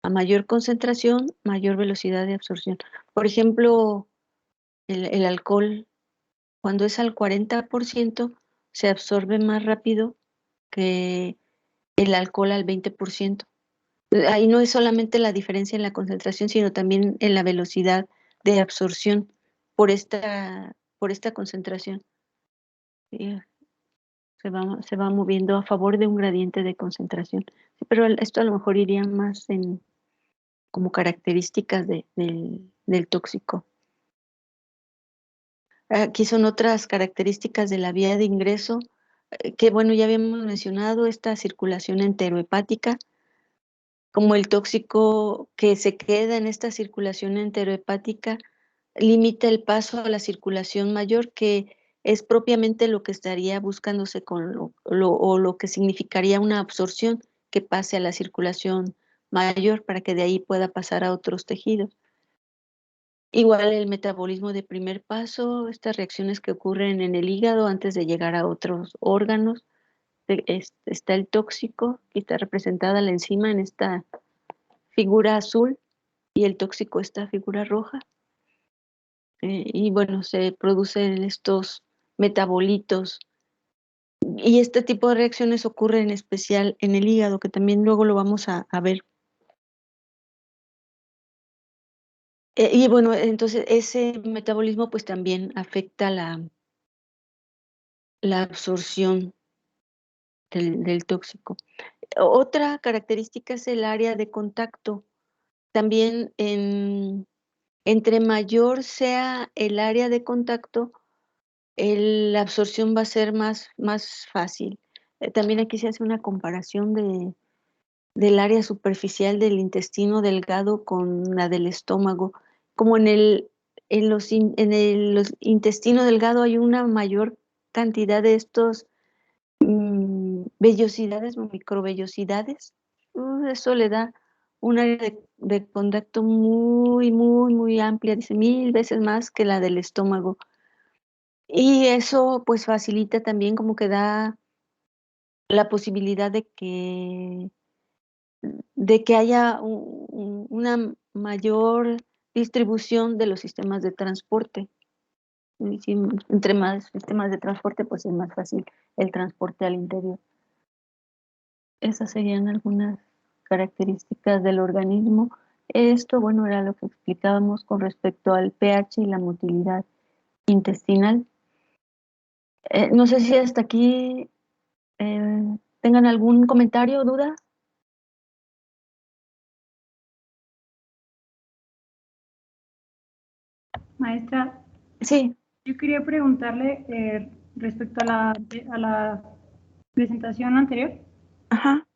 Speaker 1: A mayor concentración, mayor velocidad de absorción. Por ejemplo, el alcohol, cuando es al 40%, se absorbe más rápido que el alcohol al 20%. Ahí no es solamente la diferencia en la concentración, sino también en la velocidad de absorción por esta concentración. Sí, se va moviendo a favor de un gradiente de concentración. Sí, pero esto a lo mejor iría más como características del tóxico. Aquí son otras características de la vía de ingreso, que bueno, ya habíamos mencionado esta circulación enterohepática, como el tóxico que se queda en esta circulación enterohepática limita el paso a la circulación mayor, que es propiamente lo que estaría buscándose con o lo que significaría una absorción que pase a la circulación mayor para que de ahí pueda pasar a otros tejidos. Igual el metabolismo de primer paso, estas reacciones que ocurren en el hígado antes de llegar a otros órganos. Está el tóxico, que está representada la enzima en esta figura azul y el tóxico esta figura roja. Y bueno, se producen estos metabolitos y este tipo de reacciones ocurre en especial en el hígado, que también luego lo vamos a ver. Y bueno, entonces ese metabolismo pues también afecta la absorción del tóxico. Otra característica es el área de contacto. También entre mayor sea el área de contacto, la absorción va a ser más fácil. También aquí se hace una comparación del área superficial del intestino delgado con la del estómago. Como los intestino delgado hay una mayor cantidad de estos vellosidades o microvellosidades. Eso le da un área de contacto muy amplia, dice 1000 veces más que la del estómago. Y eso pues facilita también como que da la posibilidad de que haya una mayor distribución de los sistemas de transporte. Y si entre más sistemas de transporte, pues es más fácil el transporte al interior. Esas serían algunas características del organismo. Esto, bueno, era lo que explicábamos con respecto al pH y la motilidad intestinal. No sé si hasta aquí tengan algún comentario o duda.
Speaker 5: Maestra,
Speaker 1: Sí,
Speaker 5: yo quería preguntarle respecto a la presentación anterior,
Speaker 1: ajá.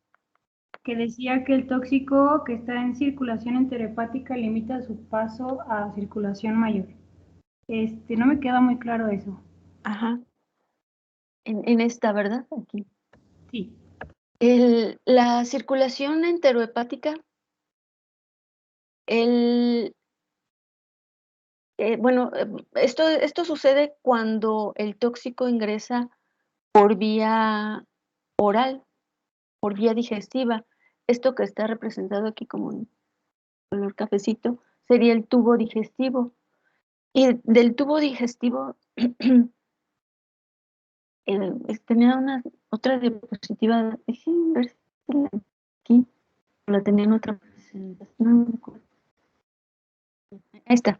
Speaker 5: que decía que el tóxico que está en circulación enterohepática limita su paso a circulación mayor. No me queda muy claro eso.
Speaker 1: Ajá. En esta, ¿verdad? Aquí.
Speaker 5: Sí.
Speaker 1: La circulación enterohepática, Bueno, esto sucede cuando el tóxico ingresa por vía oral, por vía digestiva. Esto que está representado aquí como en color cafecito sería el tubo digestivo. Y del tubo digestivo tenía otra diapositiva, déjenme ver si aquí la tenía en otra presentación. No me acuerdo. Ahí está.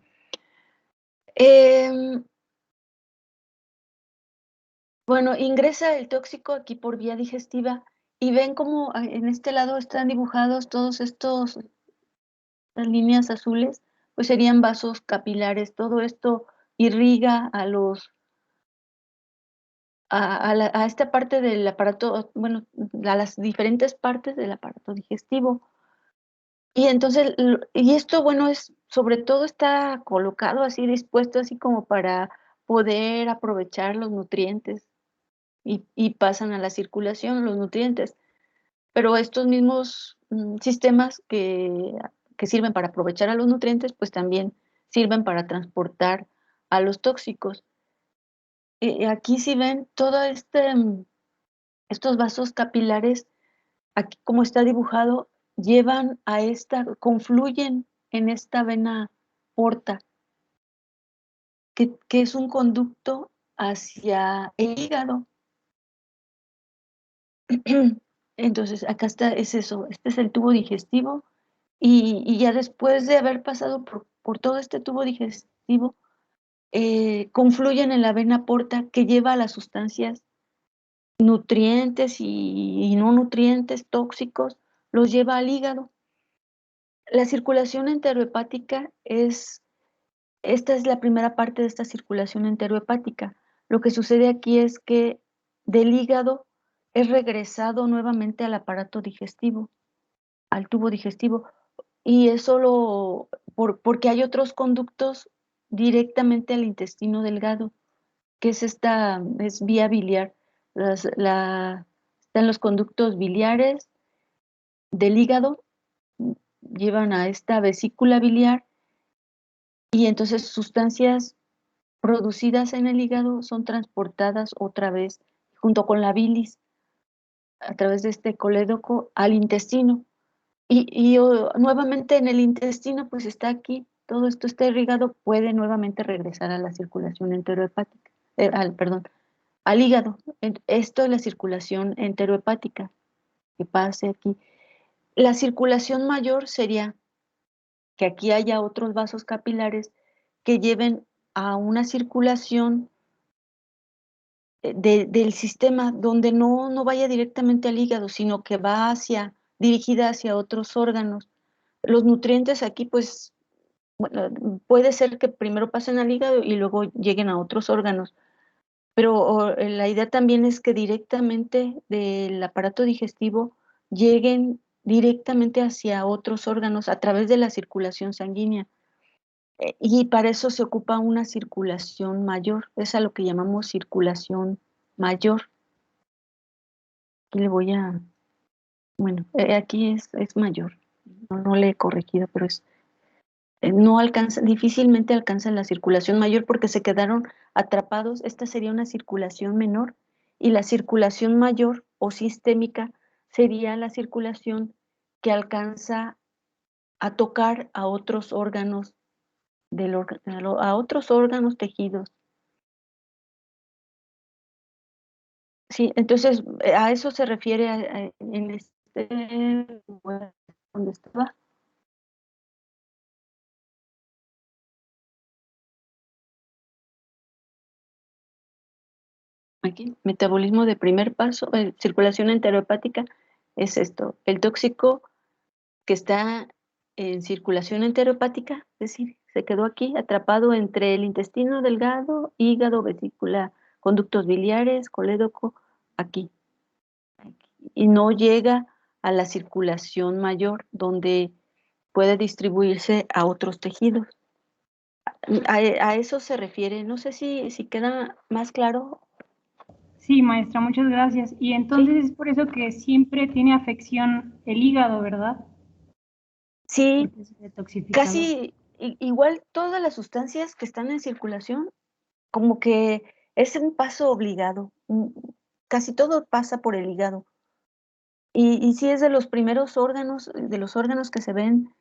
Speaker 1: Bueno, ingresa el tóxico aquí por vía digestiva y ven como en este lado están dibujados todos estas líneas azules, pues serían vasos capilares. Todo esto irriga a esta parte del aparato, bueno, a las diferentes partes del aparato digestivo. Y entonces, y esto, bueno, sobre todo está colocado así, dispuesto así como para poder aprovechar los nutrientes y pasan a la circulación los nutrientes. Pero estos mismos sistemas que sirven para aprovechar a los nutrientes, pues también sirven para transportar a los tóxicos. Aquí si ven todo estos vasos capilares, aquí como está dibujado, confluyen en esta vena porta, que es un conducto hacia el hígado. Entonces, acá es eso, este es el tubo digestivo y ya después de haber pasado por todo este tubo digestivo, confluyen en la vena porta que lleva a las sustancias nutrientes y no nutrientes tóxicos, los lleva al hígado. La circulación enterohepática esta es la primera parte de esta circulación enterohepática. Lo que sucede aquí es que del hígado es regresado nuevamente al aparato digestivo, al tubo digestivo, y es solo porque hay otros conductos directamente al intestino delgado, que es vía biliar. Están los conductos biliares del hígado, llevan a esta vesícula biliar y entonces sustancias producidas en el hígado son transportadas otra vez junto con la bilis a través de este colédoco al intestino. Y nuevamente en el intestino, pues está aquí, todo esto está irrigado, puede nuevamente regresar a la circulación enterohepática, perdón, al hígado. Esto es la circulación enterohepática que pase aquí. La circulación mayor sería que aquí haya otros vasos capilares que lleven a una circulación del sistema donde no vaya directamente al hígado, sino que va dirigida hacia otros órganos. Los nutrientes aquí, pues, bueno, puede ser que primero pasen al hígado y luego lleguen a otros órganos, pero la idea también es que directamente del aparato digestivo lleguen directamente hacia otros órganos a través de la circulación sanguínea. Y para eso se ocupa una circulación mayor, es a lo que llamamos circulación mayor. Aquí le voy a, bueno, aquí es mayor, no le he corregido, pero no alcanza, difícilmente alcanzan la circulación mayor porque se quedaron atrapados. Esta sería una circulación menor y la circulación mayor o sistémica sería la circulación que alcanza a tocar a otros órganos a otros órganos tejidos. Sí, entonces a eso se refiere en este lugar donde estaba. Aquí, metabolismo de primer paso, circulación enterohepática es esto, el tóxico que está en circulación enterohepática, es decir, se quedó aquí atrapado entre el intestino delgado, hígado, vesícula, conductos biliares, colédoco, aquí, y no llega a la circulación mayor donde puede distribuirse a otros tejidos. A eso se refiere, no sé si queda más claro.
Speaker 5: Sí, maestra, muchas gracias. Y entonces es por eso que siempre tiene afección el hígado, ¿verdad?
Speaker 1: Sí,
Speaker 5: Porque es detoxificador.
Speaker 1: igual todas las sustancias que están en circulación, como que es un paso obligado. Casi todo pasa por el hígado. Y sí es de los primeros órganos, de los órganos que se ven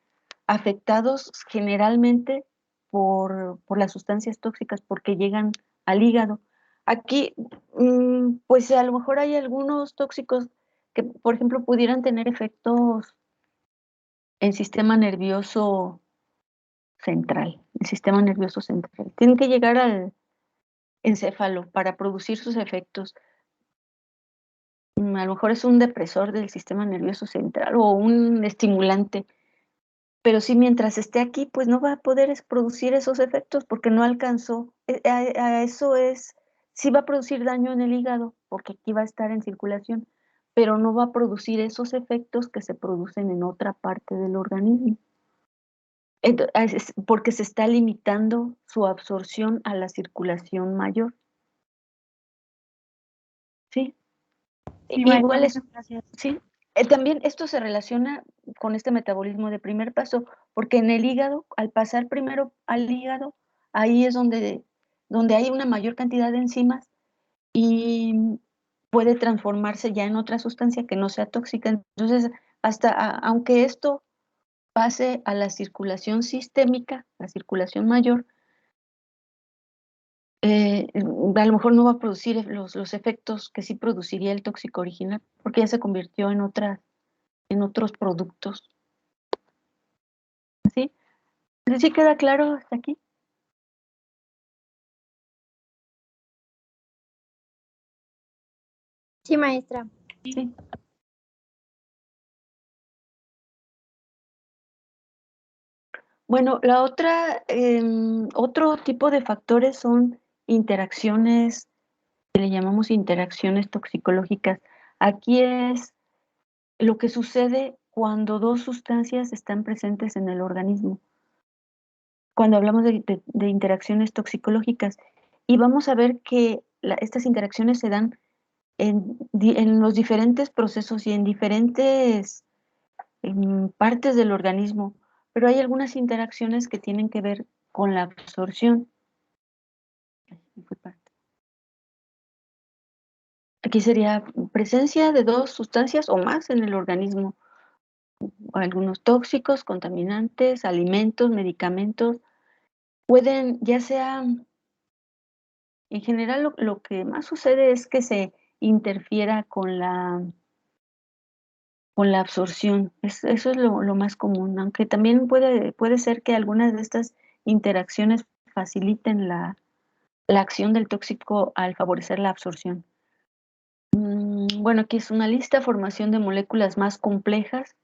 Speaker 1: afectados generalmente por las sustancias tóxicas, porque llegan al hígado. Aquí, pues a lo mejor hay algunos tóxicos que, por ejemplo, pudieran tener efectos en sistema nervioso central, el sistema nervioso central. Tienen que llegar al encéfalo para producir sus efectos. A lo mejor es un depresor del sistema nervioso central o un estimulante, pero sí mientras esté aquí, pues no va a poder producir esos efectos porque no alcanzó. A eso es, sí va a producir daño en el hígado porque aquí va a estar en circulación, pero no va a producir esos efectos que se producen en otra parte del organismo. Porque se está limitando su absorción a la circulación mayor. ¿Sí?
Speaker 5: Sí, maestra,
Speaker 1: Igual es,
Speaker 5: muchas gracias.
Speaker 1: sí. También esto se relaciona con este metabolismo de primer paso, porque en el hígado, al pasar primero al hígado, ahí es donde hay una mayor cantidad de enzimas y puede transformarse ya en otra sustancia que no sea tóxica. Entonces, aunque esto pase a la circulación sistémica, la circulación mayor, a lo mejor no va a producir los efectos que sí produciría el tóxico original, porque ya se convirtió en otros productos. ¿Sí? ¿Sí queda claro hasta aquí?
Speaker 4: Sí, maestra.
Speaker 1: Sí. Bueno, la otra, otro tipo de factores son interacciones, que le llamamos interacciones toxicológicas. Aquí es lo que sucede cuando dos sustancias están presentes en el organismo, cuando hablamos de interacciones toxicológicas. Y vamos a ver que estas interacciones se dan en los diferentes procesos y en diferentes partes del organismo, pero hay algunas interacciones que tienen que ver con la absorción. Aquí sería presencia de dos sustancias o más en el organismo, algunos tóxicos, contaminantes, alimentos, medicamentos. Pueden, ya sea, en general lo que más sucede es que se interfiera con la absorción. Eso es lo más común, aunque también puede ser que algunas de estas interacciones faciliten la acción del tóxico al favorecer la absorción. Bueno, aquí es una lista: formación de moléculas más complejas.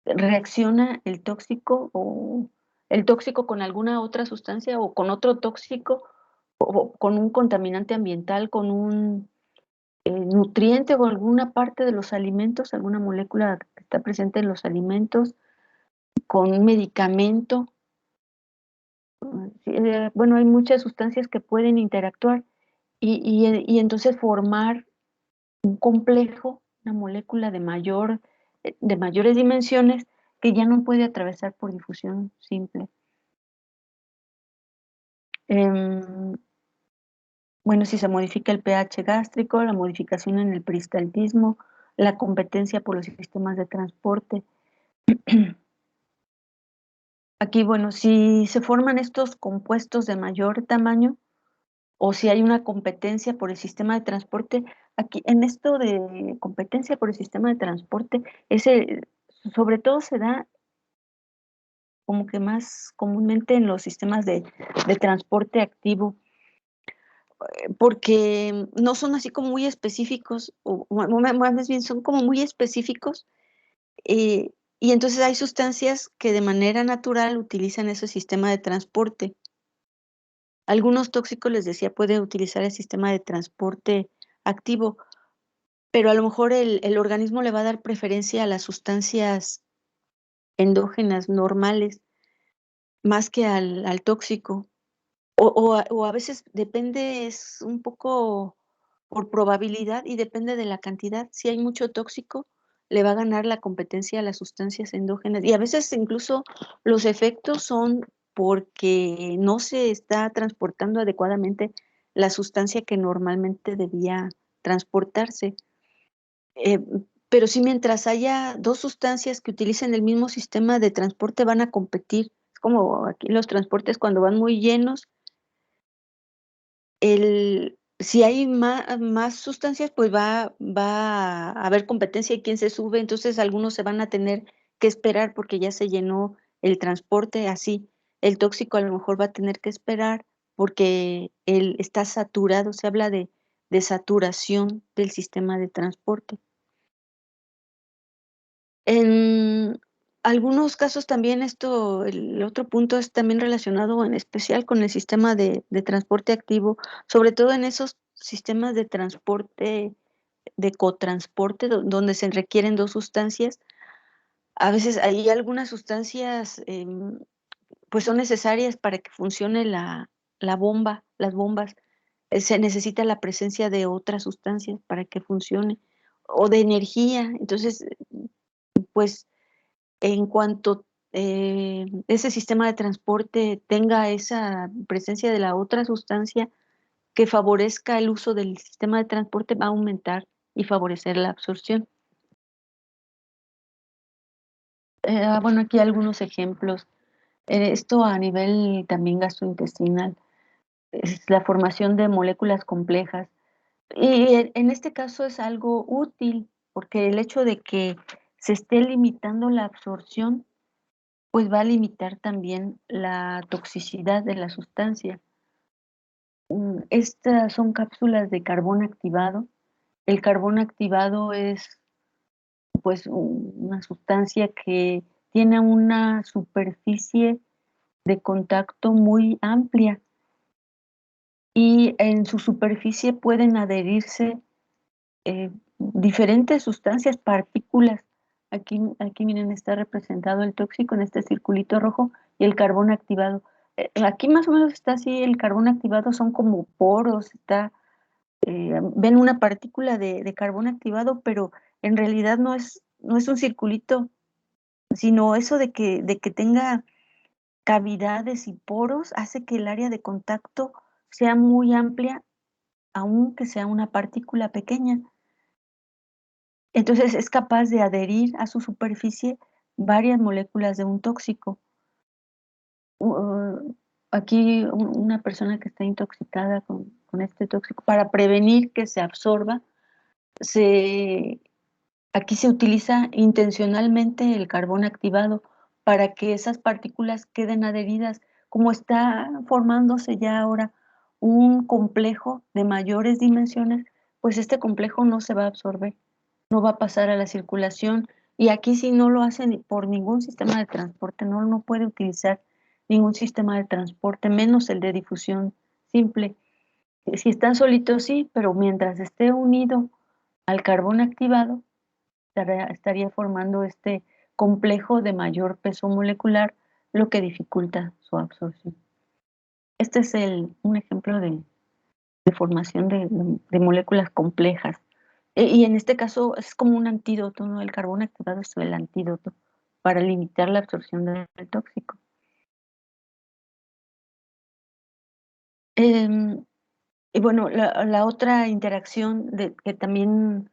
Speaker 1: Reacciona el tóxico con alguna otra sustancia o con otro tóxico o con un contaminante ambiental, con un nutriente o alguna parte de los alimentos, alguna molécula que está presente en los alimentos, con un medicamento. Bueno, hay muchas sustancias que pueden interactuar y entonces formar un complejo, una molécula de mayores dimensiones que ya no puede atravesar por difusión simple. Bueno, si se modifica el pH gástrico, la modificación en el peristaltismo, la competencia por los sistemas de transporte. Aquí, bueno, si se forman estos compuestos de mayor tamaño o si hay una competencia por el sistema de transporte, aquí en esto de competencia por el sistema de transporte, sobre todo se da como que más comúnmente en los sistemas de transporte activo, porque no son así como muy específicos, o más bien son como muy específicos, y entonces hay sustancias que de manera natural utilizan ese sistema de transporte. Algunos tóxicos, les decía, pueden utilizar el sistema de transporte activo, pero a lo mejor el organismo le va a dar preferencia a las sustancias endógenas normales más que al tóxico. O a veces depende, es un poco por probabilidad y depende de la cantidad. Si hay mucho tóxico, le va a ganar la competencia a las sustancias endógenas. Y a veces incluso los efectos son porque no se está transportando adecuadamente la sustancia que normalmente debía transportarse. Eh, pero sí, mientras haya dos sustancias que utilicen el mismo sistema de transporte, van a competir. Es como aquí los transportes cuando van muy llenos, si hay más sustancias, pues va a haber competencia y quién se sube, entonces algunos se van a tener que esperar porque ya se llenó el transporte, así. El tóxico a lo mejor va a tener que esperar porque él está saturado, se habla de saturación del sistema de transporte. En algunos casos también el otro punto es también relacionado en especial con el sistema de transporte activo, sobre todo en esos sistemas de transporte, de cotransporte, donde se requieren dos sustancias. A veces hay algunas sustancias, pues son necesarias para que funcione la bomba, las bombas. Se necesita la presencia de otras sustancias para que funcione, o de energía. Entonces, pues en cuanto ese sistema de transporte tenga esa presencia de la otra sustancia que favorezca el uso del sistema de transporte, va a aumentar y favorecer la absorción. Bueno, aquí algunos ejemplos. Esto a nivel también gastrointestinal, es la formación de moléculas complejas. Y en este caso es algo útil, porque el hecho de que se esté limitando la absorción pues va a limitar también la toxicidad de la sustancia. Estas son cápsulas de carbón activado. El carbón activado es pues una sustancia que tiene una superficie de contacto muy amplia y en su superficie pueden adherirse diferentes sustancias, partículas. Aquí miren, está representado el tóxico en este circulito rojo y el carbón activado. Aquí más o menos está así, el carbón activado son como poros, ven una partícula de carbón activado, pero en realidad no es un circulito, sino eso de que tenga cavidades y poros hace que el área de contacto sea muy amplia, aunque sea una partícula pequeña. Entonces es capaz de adherir a su superficie varias moléculas de un tóxico. Aquí una persona que está intoxicada con este tóxico, para prevenir que se absorba, aquí se utiliza intencionalmente el carbón activado para que esas partículas queden adheridas. Como está formándose ya ahora un complejo de mayores dimensiones, pues este complejo no se va a absorber, no va a pasar a la circulación. Y aquí si no lo hacen por ningún sistema de transporte, no puede utilizar ningún sistema de transporte, menos el de difusión simple. Si están solitos, sí, pero mientras esté unido al carbón activado, estaría formando este complejo de mayor peso molecular, lo que dificulta su absorción. Este es un ejemplo de formación de moléculas complejas. Y en este caso es como un antídoto, ¿no? El carbón activado es el antídoto para limitar la absorción del tóxico. Y bueno, la otra interacción que también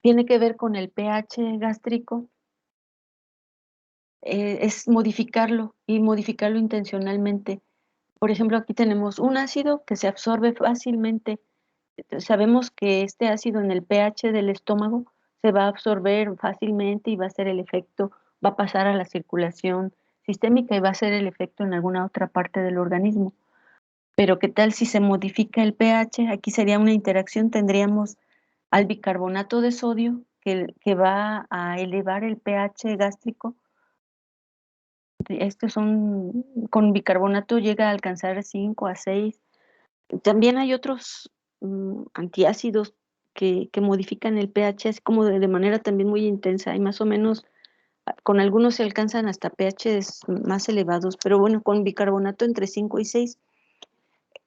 Speaker 1: tiene que ver con el pH gástrico es modificarlo y modificarlo intencionalmente. Por ejemplo, aquí tenemos un ácido que se absorbe fácilmente. Sabemos que este ácido en el pH del estómago se va a absorber fácilmente y va a hacer el efecto, va a pasar a la circulación sistémica y va a hacer el efecto en alguna otra parte del organismo. Pero ¿qué tal si se modifica el pH? Aquí sería una interacción, tendríamos al bicarbonato de sodio que va a elevar el pH gástrico. Con bicarbonato llega a alcanzar 5 a 6. También hay otros antiácidos que modifican el pH así como de manera también muy intensa y más o menos con algunos se alcanzan hasta pHs más elevados, pero bueno, con bicarbonato entre 5 y 6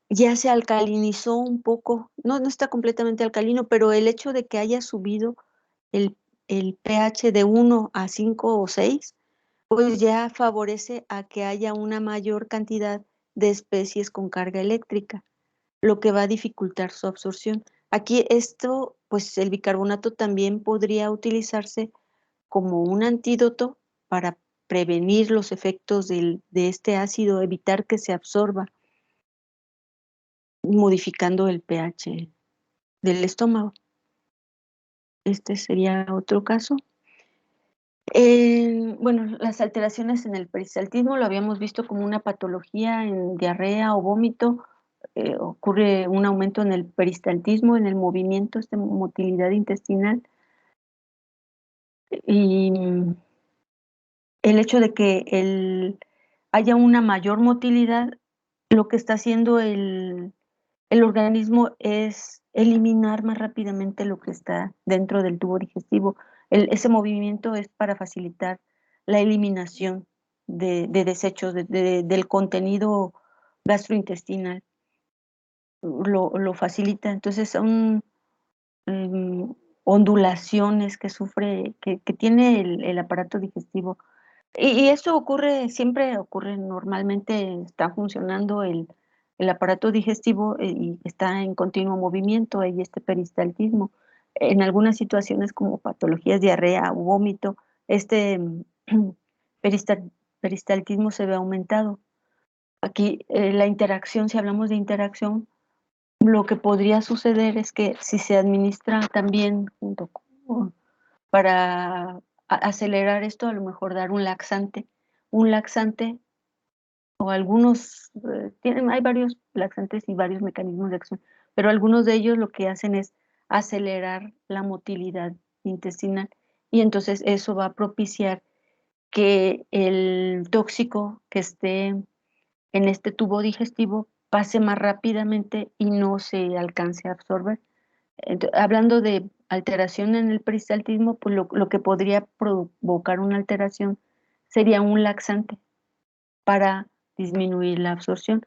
Speaker 1: ya se alcalinizó un poco, no está completamente alcalino, pero el hecho de que haya subido el, el pH de 1 a 5 o 6 pues ya favorece a que haya una mayor cantidad de especies con carga eléctrica, lo que va a dificultar su absorción. Aquí esto, pues el bicarbonato también podría utilizarse como un antídoto para prevenir los efectos de este ácido, evitar que se absorba, modificando el pH del estómago. Este sería otro caso. Bueno, las alteraciones en el peristaltismo lo habíamos visto como una patología en diarrea o vómito. Ocurre un aumento en el peristaltismo, en el movimiento, motilidad intestinal. Y el hecho de que haya una mayor motilidad, lo que está haciendo el organismo es eliminar más rápidamente lo que está dentro del tubo digestivo. Ese movimiento es para facilitar la eliminación de desechos, del contenido gastrointestinal. Lo facilita. Entonces son ondulaciones que sufre, que tiene el aparato digestivo. Y esto ocurre, siempre ocurre, normalmente está funcionando el aparato digestivo y está en continuo movimiento, hay este peristaltismo. En algunas situaciones como patologías, diarrea o vómito, este peristal- peristaltismo se ve aumentado. Aquí la interacción, si hablamos de interacción, lo que podría suceder es que si se administra también junto con, para acelerar esto, a lo mejor dar un laxante o algunos, hay varios laxantes y varios mecanismos de acción, pero algunos de ellos lo que hacen es acelerar la motilidad intestinal y entonces eso va a propiciar que el tóxico que esté en este tubo digestivo pase más rápidamente y no se alcance a absorber. Hablando de alteración en el peristaltismo, pues lo que podría provocar una alteración sería un laxante para disminuir la absorción.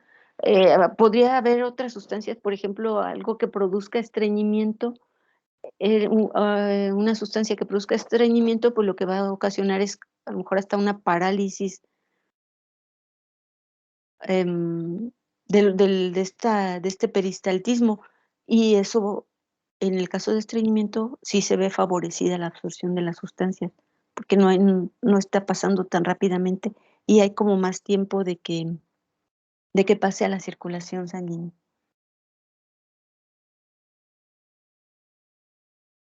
Speaker 1: Podría haber otras sustancias, por ejemplo, algo que produzca estreñimiento, una sustancia que produzca estreñimiento, pues lo que va a ocasionar es a lo mejor hasta una parálisis em, de este peristaltismo y eso en el caso de estreñimiento sí se ve favorecida la absorción de las sustancias porque no está pasando tan rápidamente y hay como más tiempo de que pase a la circulación sanguínea.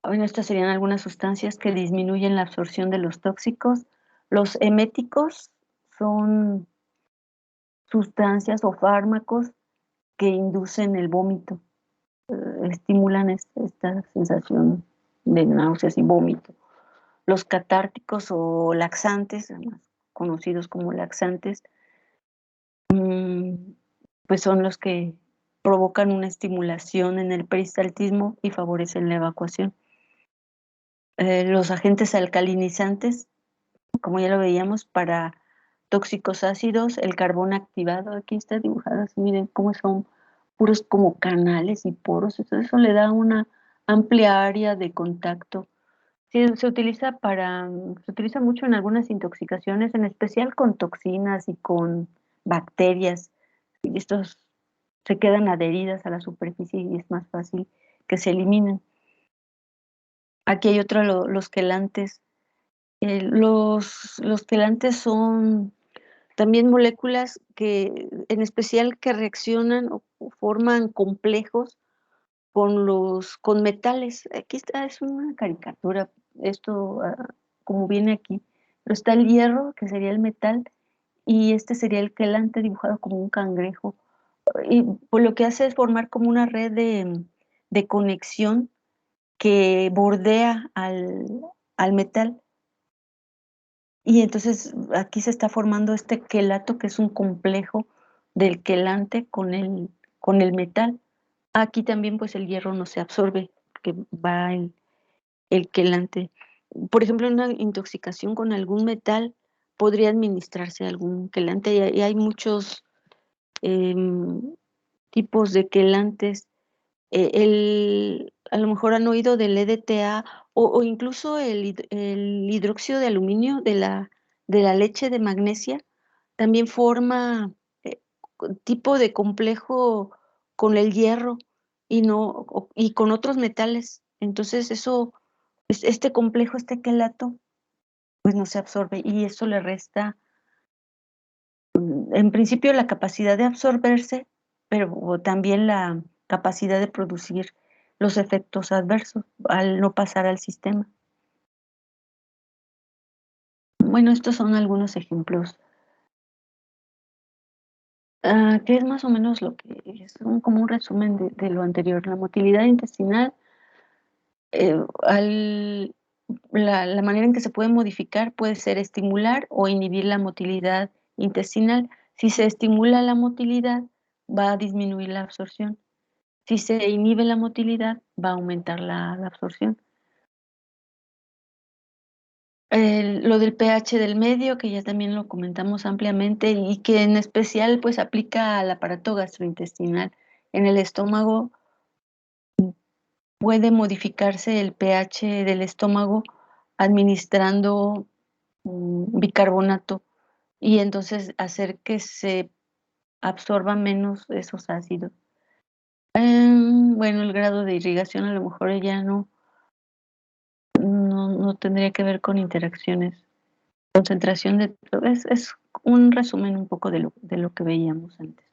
Speaker 1: Bueno, estas serían algunas sustancias que disminuyen la absorción de los tóxicos. Los eméticos son sustancias o fármacos que inducen el vómito. Estimulan esta sensación de náuseas y vómito. Los catárticos o laxantes, más conocidos como laxantes, pues son los que provocan una estimulación en el peristaltismo y favorecen la evacuación. Los agentes alcalinizantes, como ya lo veíamos, para tóxicos ácidos, el carbón activado, aquí está dibujado, así, miren cómo son puros como canales y poros, entonces eso le da una amplia área de contacto. Sí, se utiliza mucho en algunas intoxicaciones, en especial con toxinas y con bacterias. Y estos se quedan adheridas a la superficie y es más fácil que se eliminen. Aquí hay otro, los quelantes. Los quelantes son también moléculas que, en especial, que reaccionan o forman complejos con metales. Aquí está, es una caricatura, esto como viene aquí, pero está el hierro, que sería el metal, y este sería el quelante dibujado como un cangrejo. Y pues lo que hace es formar como una red de conexión que bordea al metal. Y entonces aquí se está formando este quelato, que es un complejo del quelante con el metal. Aquí también pues el hierro no se absorbe, que va el quelante. Por ejemplo, en una intoxicación con algún metal podría administrarse algún quelante y hay muchos em, tipos de quelantes. A lo mejor han oído del EDTA o incluso el hidróxido de aluminio de la leche de magnesia también forma tipo de complejo con el hierro y con otros metales. Entonces este complejo, este quelato, pues no se absorbe y eso le resta, en principio, la capacidad de absorberse, pero también la capacidad de producir los efectos adversos al no pasar al sistema. Bueno, estos son algunos ejemplos. Que es más o menos lo que es como un resumen de lo anterior. La motilidad intestinal, la manera en que se puede modificar puede ser estimular o inhibir la motilidad intestinal. Si se estimula la motilidad, va a disminuir la absorción. Si se inhibe la motilidad, va a aumentar la absorción. Lo del pH del medio, que ya también lo comentamos ampliamente y que en especial pues aplica al aparato gastrointestinal. En el estómago puede modificarse el pH del estómago administrando bicarbonato y entonces hacer que se absorban menos esos ácidos. Bueno, el grado de irrigación a lo mejor ya no tendría que ver con interacciones. Concentración de todo. Es un resumen un poco de lo que veíamos antes.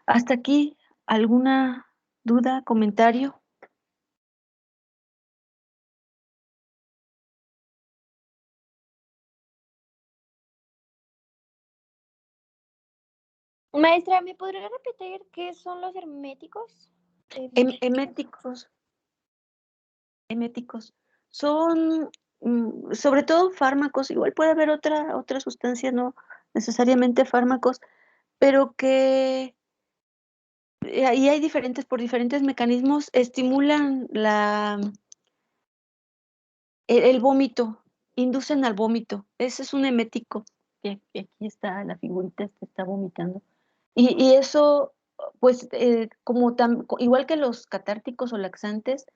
Speaker 1: Hasta aquí, ¿alguna duda, comentario?
Speaker 4: Maestra, ¿me podría repetir qué son los herméticos?
Speaker 1: Eméticos. Son sobre todo fármacos, igual puede haber otra sustancia, no necesariamente fármacos, pero que ahí hay por diferentes mecanismos, estimulan el vómito, inducen al vómito. Ese es un emético. Y aquí está la figurita, está vomitando. Y eso, pues, igual que los catárticos o laxantes,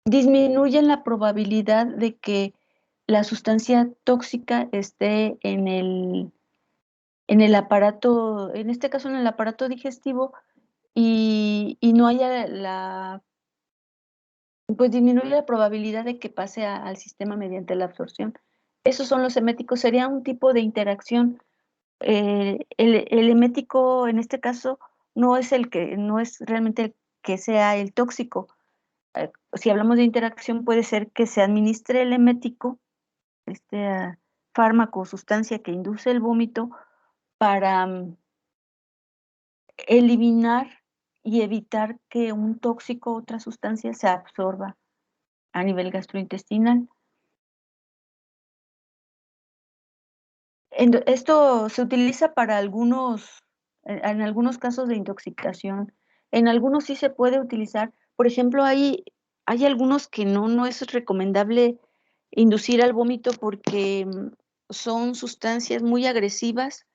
Speaker 1: disminuyen la probabilidad de que la sustancia tóxica esté en el aparato, en este caso en el aparato digestivo, y no haya pues disminuye la probabilidad de que pase al sistema mediante la absorción. Esos son los eméticos, sería un tipo de interacción. El emético en este caso no es realmente el que sea el tóxico. Si hablamos de interacción, puede ser que se administre el emético, este fármaco o sustancia que induce el vómito, para eliminar y evitar que un tóxico o otra sustancia se absorba a nivel gastrointestinal. Esto se utiliza para en algunos casos de intoxicación. En algunos sí se puede utilizar. Por ejemplo, hay algunos que no es recomendable inducir al vómito porque son sustancias muy agresivas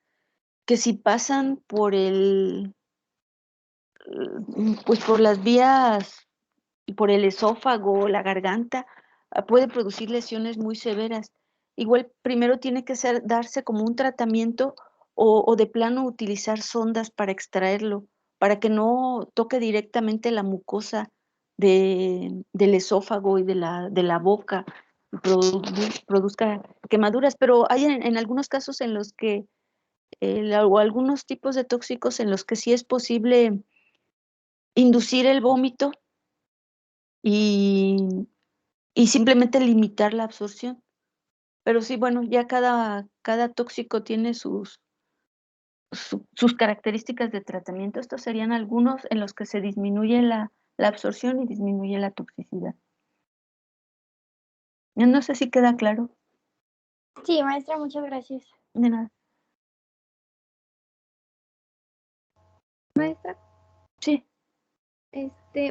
Speaker 1: que si pasan pues por las vías, por el esófago, la garganta, puede producir lesiones muy severas. Igual primero tiene que darse como un tratamiento o de plano utilizar sondas para extraerlo, para que no toque directamente la mucosa del esófago y de la boca, produzca quemaduras. Pero hay en algunos casos en los que, o algunos tipos de tóxicos en los que sí es posible inducir el vómito y simplemente limitar la absorción. Pero sí, bueno, ya cada tóxico tiene sus características de tratamiento. Estos serían algunos en los que se disminuye la absorción y disminuye la toxicidad. No sé si queda claro.
Speaker 4: Sí, maestra, muchas gracias.
Speaker 1: De nada.
Speaker 8: Maestra,
Speaker 1: Sí.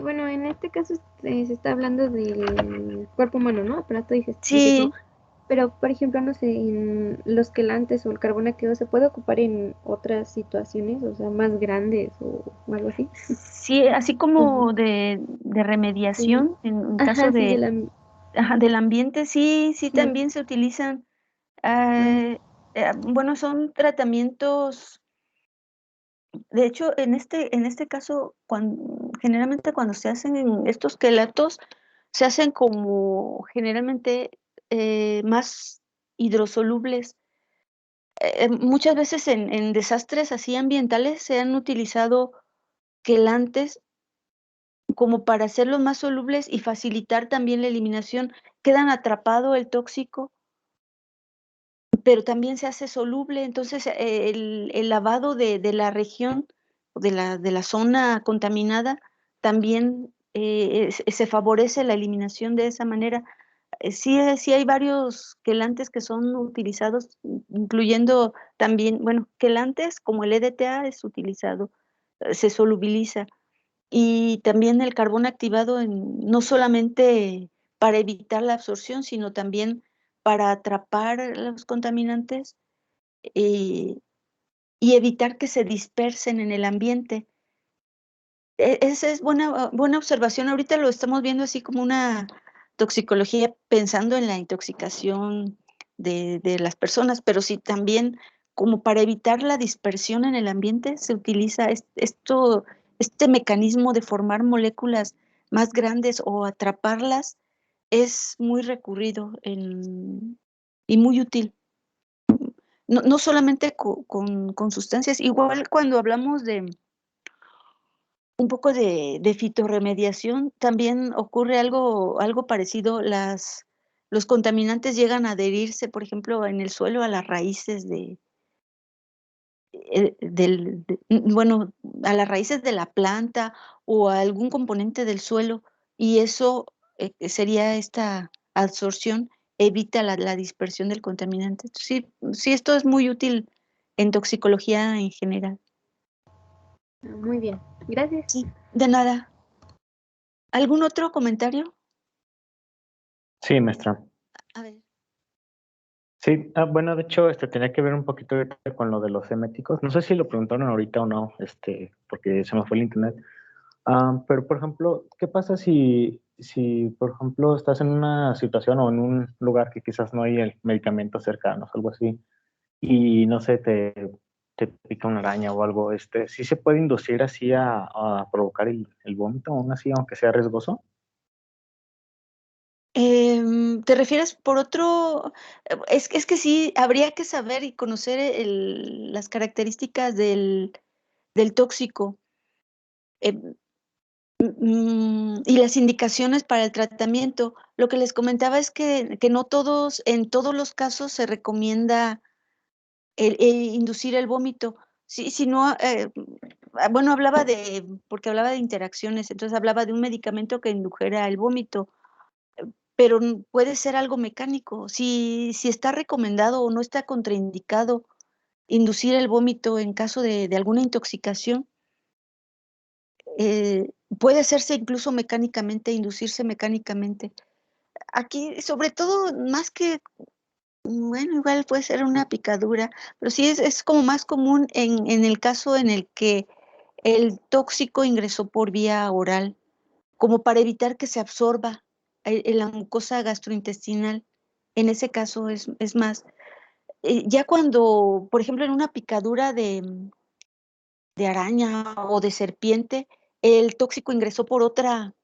Speaker 8: bueno, en este caso se está hablando del cuerpo humano, ¿no? Aparato digestivo.
Speaker 1: Sí.
Speaker 8: Pero, por ejemplo, no sé, en los quelantes o el carbonato, ¿se puede ocupar en otras situaciones, o sea, más grandes o algo así?
Speaker 1: Sí, así como de remediación, en caso
Speaker 8: Ajá, sí,
Speaker 1: de Ajá, del ambiente, sí, sí,
Speaker 8: Sí.
Speaker 1: también se utilizan. Bueno, son tratamientos, de hecho, en este caso, generalmente cuando se hacen estos quelatos, se hacen como generalmente más hidrosolubles. Muchas veces en desastres así ambientales se han utilizado quelantes como para hacerlos más solubles y facilitar también la eliminación. Quedan atrapado el tóxico, pero también se hace soluble. Entonces, el lavado de la región, o de la zona contaminada, también se favorece la eliminación de esa manera. Sí, sí hay varios quelantes que son utilizados, incluyendo también, bueno, quelantes como el EDTA es utilizado, se solubiliza. Y también el carbón activado no solamente para evitar la absorción, sino también para atrapar los contaminantes eh, y evitar que se dispersen en el ambiente. Esa es buena observación. Ahorita lo estamos viendo así como una toxicología pensando en la intoxicación de las personas, pero sí también como para evitar la dispersión en el ambiente se utiliza este mecanismo de formar moléculas más grandes o atraparlas es muy recurrido y muy útil. No solamente con sustancias, igual cuando hablamos de un poco de fitorremediación, también ocurre algo parecido. Los contaminantes llegan a adherirse, por ejemplo, en el suelo a las raíces bueno, a las raíces de la planta o a algún componente del suelo, y eso sería esta absorción, evita la dispersión del contaminante. Sí, sí, esto es muy útil en toxicología en general.
Speaker 8: Muy bien, gracias.
Speaker 1: Sí, de nada. ¿Algún otro comentario?
Speaker 9: Sí, maestra.
Speaker 1: A ver.
Speaker 9: Sí, bueno, de hecho, tenía que ver un poquito ahorita con lo de los eméticos. No sé si lo preguntaron ahorita o no, porque se me fue el internet. Pero, por ejemplo, ¿qué pasa si, por ejemplo, estás en una situación o en un lugar que quizás no hay el medicamento cercano, algo así, y no sé, te pica una araña o algo, ¿sí se puede inducir así a provocar el vómito, aún así, aunque sea riesgoso?
Speaker 1: ¿Te refieres por otro? Es que sí, habría que saber y conocer las características del tóxico em, y las indicaciones para el tratamiento. Lo que les comentaba es que no todos, en todos los casos se recomienda el inducir el vómito. Sí, si no, bueno, porque hablaba de interacciones, entonces hablaba de un medicamento que indujera el vómito, pero puede ser algo mecánico. Si está recomendado o no está contraindicado inducir el vómito en caso de alguna intoxicación, puede hacerse incluso mecánicamente, inducirse mecánicamente. Aquí, sobre todo, más que, bueno, igual puede ser una picadura, pero sí es como más común en el caso en el que el tóxico ingresó por vía oral, como para evitar que se absorba en la mucosa gastrointestinal. En ese caso es más. Ya cuando, por ejemplo, en una picadura de araña o de serpiente, el tóxico ingresó por otra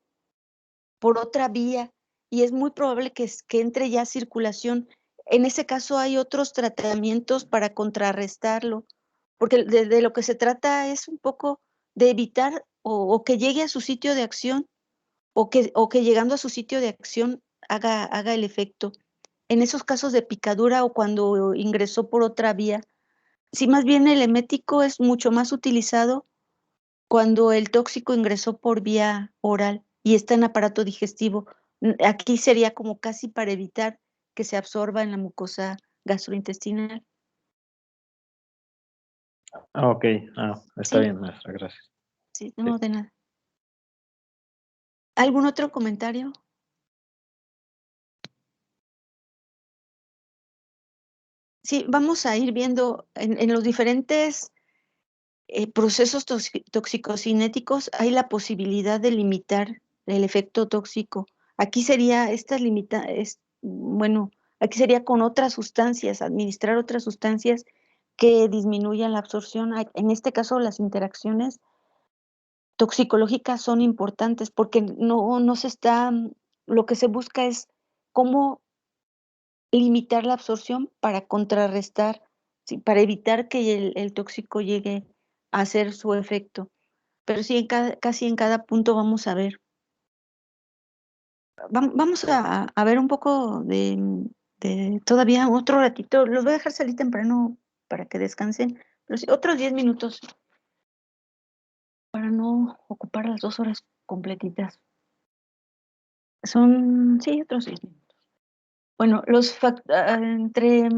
Speaker 1: vía y es muy probable que entre ya a circulación. En ese caso hay otros tratamientos para contrarrestarlo, porque de lo que se trata es un poco de evitar o que llegue a su sitio de acción o que llegando a su sitio de acción haga el efecto. En esos casos de picadura o cuando ingresó por otra vía, sí, más bien el emético es mucho más utilizado cuando el tóxico ingresó por vía oral y está en aparato digestivo. Aquí sería como casi para evitar que se absorba en la mucosa gastrointestinal.
Speaker 9: Ok, está
Speaker 1: Sí,
Speaker 9: bien, maestra, gracias.
Speaker 1: sí,
Speaker 9: Sí.
Speaker 1: no, de nada. ¿Algún otro comentario? Sí, vamos a ir viendo en los diferentes procesos toxicocinéticos hay la posibilidad de limitar el efecto tóxico. Aquí sería bueno, aquí sería con otras sustancias, administrar otras sustancias que disminuyan la absorción. En este caso, las interacciones toxicológicas son importantes porque no se está, lo que se busca es cómo limitar la absorción para contrarrestar, sí, para evitar que el tóxico llegue a hacer su efecto. Pero sí, casi en cada punto vamos a ver. Vamos a ver un poco de todavía otro ratito. Los voy a dejar salir temprano para que descansen. Pero sí, otros 10 minutos para no ocupar las 2 horas completitas. Son, sí, otros 10 minutos. Bueno, entre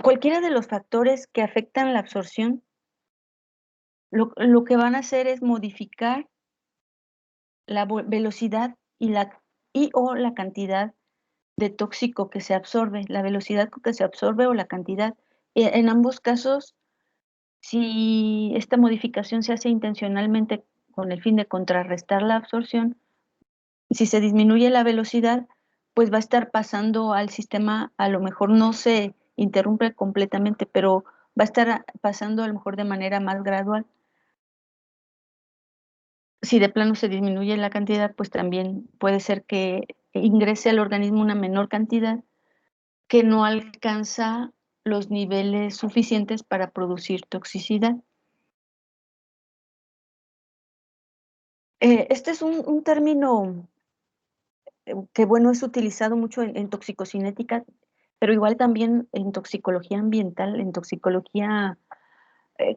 Speaker 1: cualquiera de los factores que afectan la absorción, lo que van a hacer es modificar la velocidad o la cantidad de tóxico que se absorbe, la velocidad con que se absorbe o la cantidad. En ambos casos, si esta modificación se hace intencionalmente con el fin de contrarrestar la absorción, si se disminuye la velocidad, pues va a estar pasando al sistema, a lo mejor no se interrumpe completamente, pero va a estar pasando a lo mejor de manera más gradual. Si de plano se disminuye la cantidad, pues también puede ser que ingrese al organismo una menor cantidad que no alcanza los niveles suficientes para producir toxicidad. Este es un término que, bueno, es utilizado mucho en toxicocinética, pero igual también en toxicología ambiental, en toxicología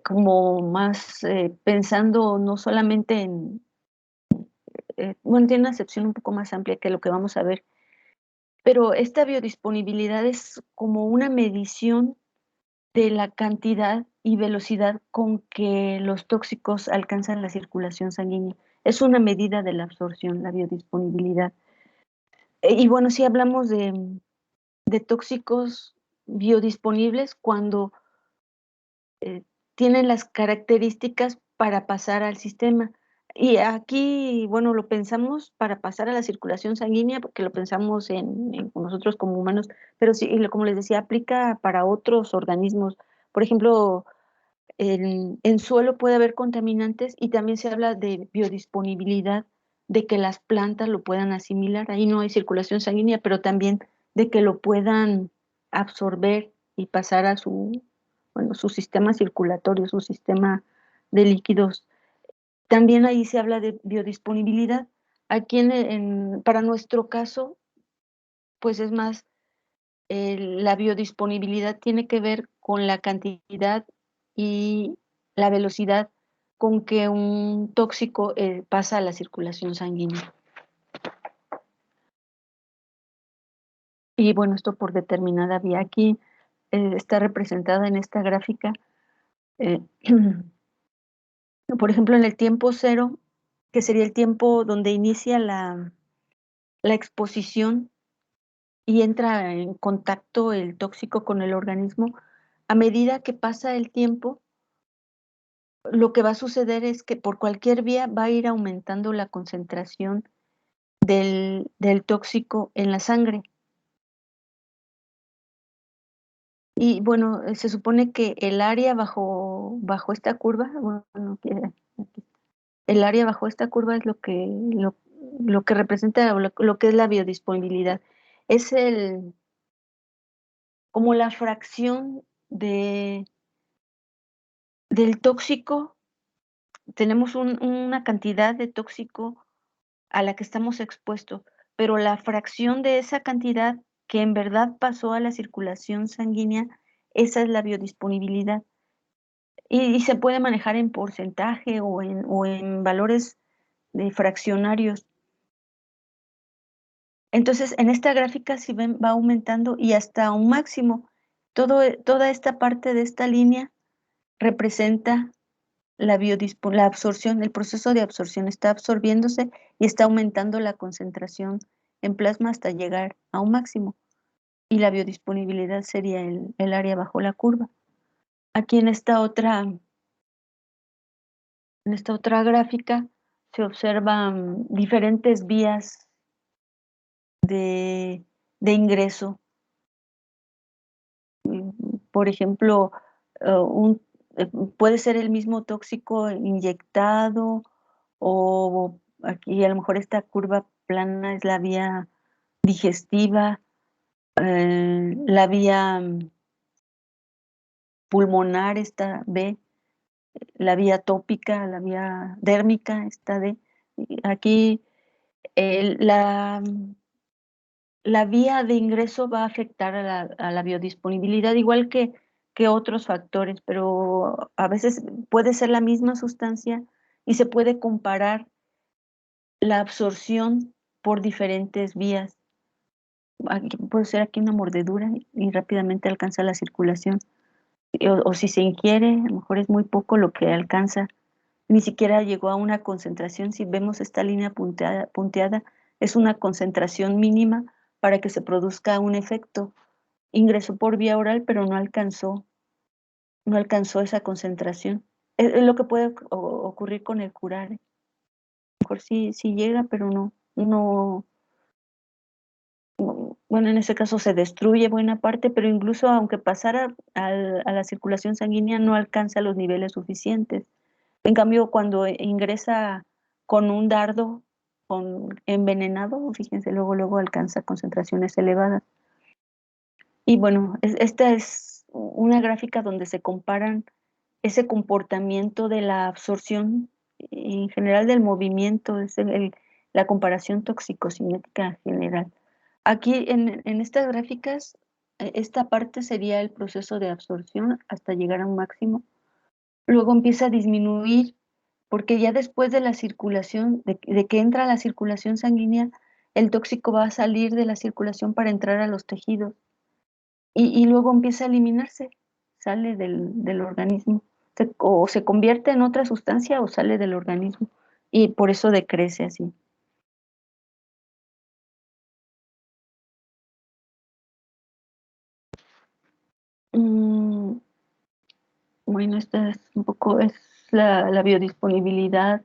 Speaker 1: como más pensando no solamente bueno, tiene una acepción un poco más amplia que lo que vamos a ver, pero esta biodisponibilidad es como una medición de la cantidad y velocidad con que los tóxicos alcanzan la circulación sanguínea. Es una medida de la absorción, la biodisponibilidad. Y bueno, sí hablamos de tóxicos biodisponibles cuando tienen las características para pasar al sistema. Y aquí, bueno, lo pensamos para pasar a la circulación sanguínea, porque lo pensamos en nosotros como humanos, pero sí, y como les decía, aplica para otros organismos. Por ejemplo, en suelo puede haber contaminantes y también se habla de biodisponibilidad, de que las plantas lo puedan asimilar. Ahí no hay circulación sanguínea, pero también de que lo puedan absorber y pasar a su sistema circulatorio, su sistema de líquidos. También ahí se habla de biodisponibilidad. Aquí para nuestro caso, pues es más, la biodisponibilidad tiene que ver con la cantidad y la velocidad con que un tóxico pasa a la circulación sanguínea. Y bueno, esto por determinada vía. Aquí está representada en esta gráfica, eh, por ejemplo, en el tiempo cero, que sería el tiempo donde inicia la exposición y entra en contacto el tóxico con el organismo. A medida que pasa el tiempo, lo que va a suceder es que por cualquier vía va a ir aumentando la concentración del tóxico en la sangre. Y bueno, se supone que el área bajo esta curva, bueno, el área bajo esta curva es lo que representa lo que es la biodisponibilidad. Es como la fracción del tóxico. Tenemos una cantidad de tóxico a la que estamos expuestos, pero la fracción de esa cantidad que en verdad pasó a la circulación sanguínea, esa es la biodisponibilidad. Y se puede manejar en porcentaje o en valores de fraccionarios. Entonces, en esta gráfica, si ven, va aumentando y hasta un máximo. Toda esta parte de esta línea representa la absorción, el proceso de absorción está absorbiéndose y está aumentando la concentración en plasma hasta llegar a un máximo. Y la biodisponibilidad sería el área bajo la curva. Aquí en esta otra gráfica se observan diferentes vías de ingreso. Por ejemplo, puede ser el mismo tóxico inyectado, o aquí a lo mejor esta curva plana es la vía digestiva, la vía pulmonar, esta B, la vía tópica, la vía dérmica, esta D. Aquí la vía de ingreso va a afectar a la biodisponibilidad, igual que otros factores, pero a veces puede ser la misma sustancia y se puede comparar la absorción por diferentes vías. Aquí, puede ser aquí una mordedura y rápidamente alcanza la circulación. O si se ingiere, a lo mejor es muy poco lo que alcanza. Ni siquiera llegó a una concentración. Si vemos esta línea punteada, es una concentración mínima para que se produzca un efecto. Ingresó por vía oral, pero no alcanzó esa concentración. Es lo que puede ocurrir con el curare. A lo mejor sí llega, pero no, bueno, en ese caso se destruye buena parte, pero incluso aunque pasara a la circulación sanguínea, no alcanza los niveles suficientes. En cambio, cuando ingresa con un dardo envenenado, fíjense, luego alcanza concentraciones elevadas. Y bueno, esta es una gráfica donde se comparan ese comportamiento de la absorción, en general del movimiento, es la comparación toxicocinética general. Aquí en estas gráficas, esta parte sería el proceso de absorción hasta llegar a un máximo. Luego empieza a disminuir, porque ya después de la circulación, de que entra a la circulación sanguínea, el tóxico va a salir de la circulación para entrar a los tejidos y luego empieza a eliminarse, sale del organismo, o se convierte en otra sustancia o sale del organismo y por eso decrece así. Bueno, esta es un poco, es la biodisponibilidad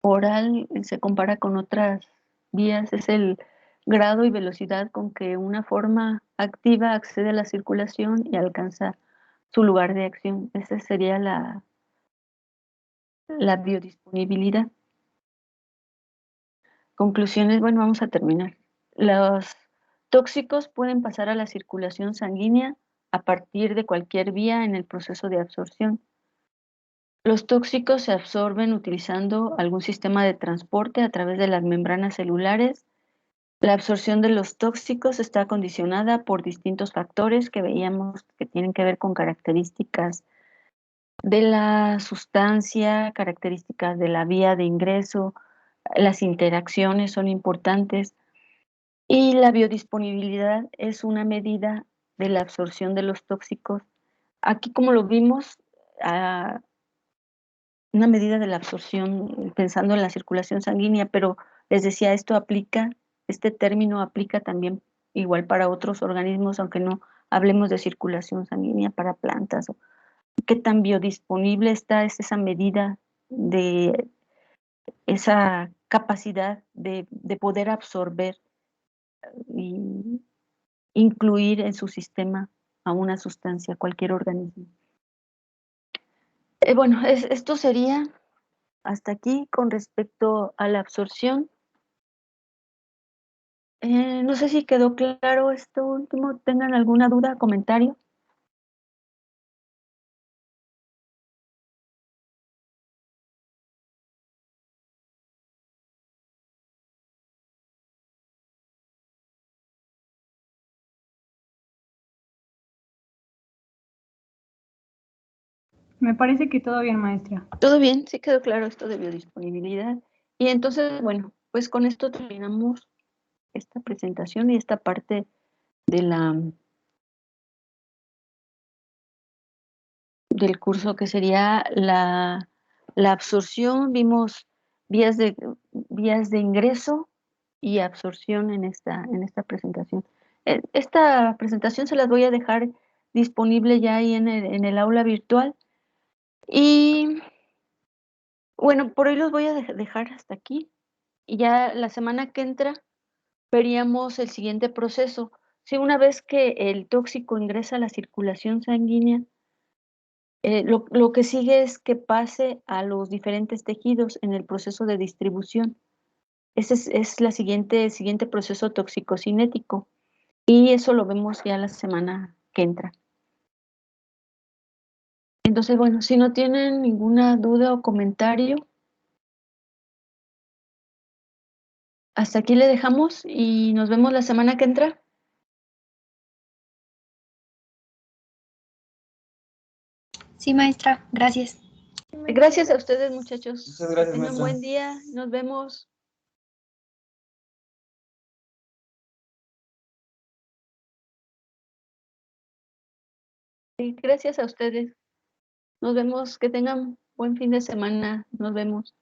Speaker 1: oral, se compara con otras vías, es el grado y velocidad con que una forma activa accede a la circulación y alcanza su lugar de acción. Esa sería la biodisponibilidad. Conclusiones, bueno, vamos a terminar. Los tóxicos pueden pasar a la circulación sanguínea a partir de cualquier vía en el proceso de absorción. Los tóxicos se absorben utilizando algún sistema de transporte a través de las membranas celulares. La absorción de los tóxicos está condicionada por distintos factores que veíamos que tienen que ver con características de la sustancia, características de la vía de ingreso, las interacciones son importantes y la biodisponibilidad es una medida de la absorción de los tóxicos. Aquí, como lo vimos, una medida de la absorción pensando en la circulación sanguínea, pero les decía, este término aplica también igual para otros organismos, aunque no hablemos de circulación sanguínea para plantas. ¿Qué tan biodisponible es esa medida de esa capacidad de poder absorber y incluir en su sistema a una sustancia, cualquier organismo? Bueno, esto sería hasta aquí con respecto a la absorción. No sé si quedó claro esto último. ¿Tengan alguna duda, comentario?
Speaker 5: Me parece que todo bien, maestra.
Speaker 1: Todo bien, sí quedó claro esto de biodisponibilidad. Y entonces, bueno, pues con esto terminamos esta presentación y esta parte de del curso que sería la absorción. Vimos vías de ingreso y absorción en esta presentación. Esta presentación se las voy a dejar disponible ya ahí en el aula virtual. Y bueno, por hoy los voy a dejar hasta aquí. Y ya la semana que entra veríamos el siguiente proceso. Si una vez que el tóxico ingresa a la circulación sanguínea, lo que sigue es que pase a los diferentes tejidos en el proceso de distribución. Ese es el siguiente proceso toxicocinético. Y eso lo vemos ya la semana que entra. Entonces, bueno, si no tienen ninguna duda o comentario, hasta aquí le dejamos y nos vemos la semana que entra.
Speaker 4: Sí, maestra, gracias.
Speaker 1: Gracias a ustedes, muchachos.
Speaker 3: Muchas gracias,
Speaker 1: Que tengan
Speaker 3: maestra.
Speaker 1: buen día. Nos vemos. Sí, gracias a ustedes. Nos vemos. Que tengan buen fin de semana. Nos vemos.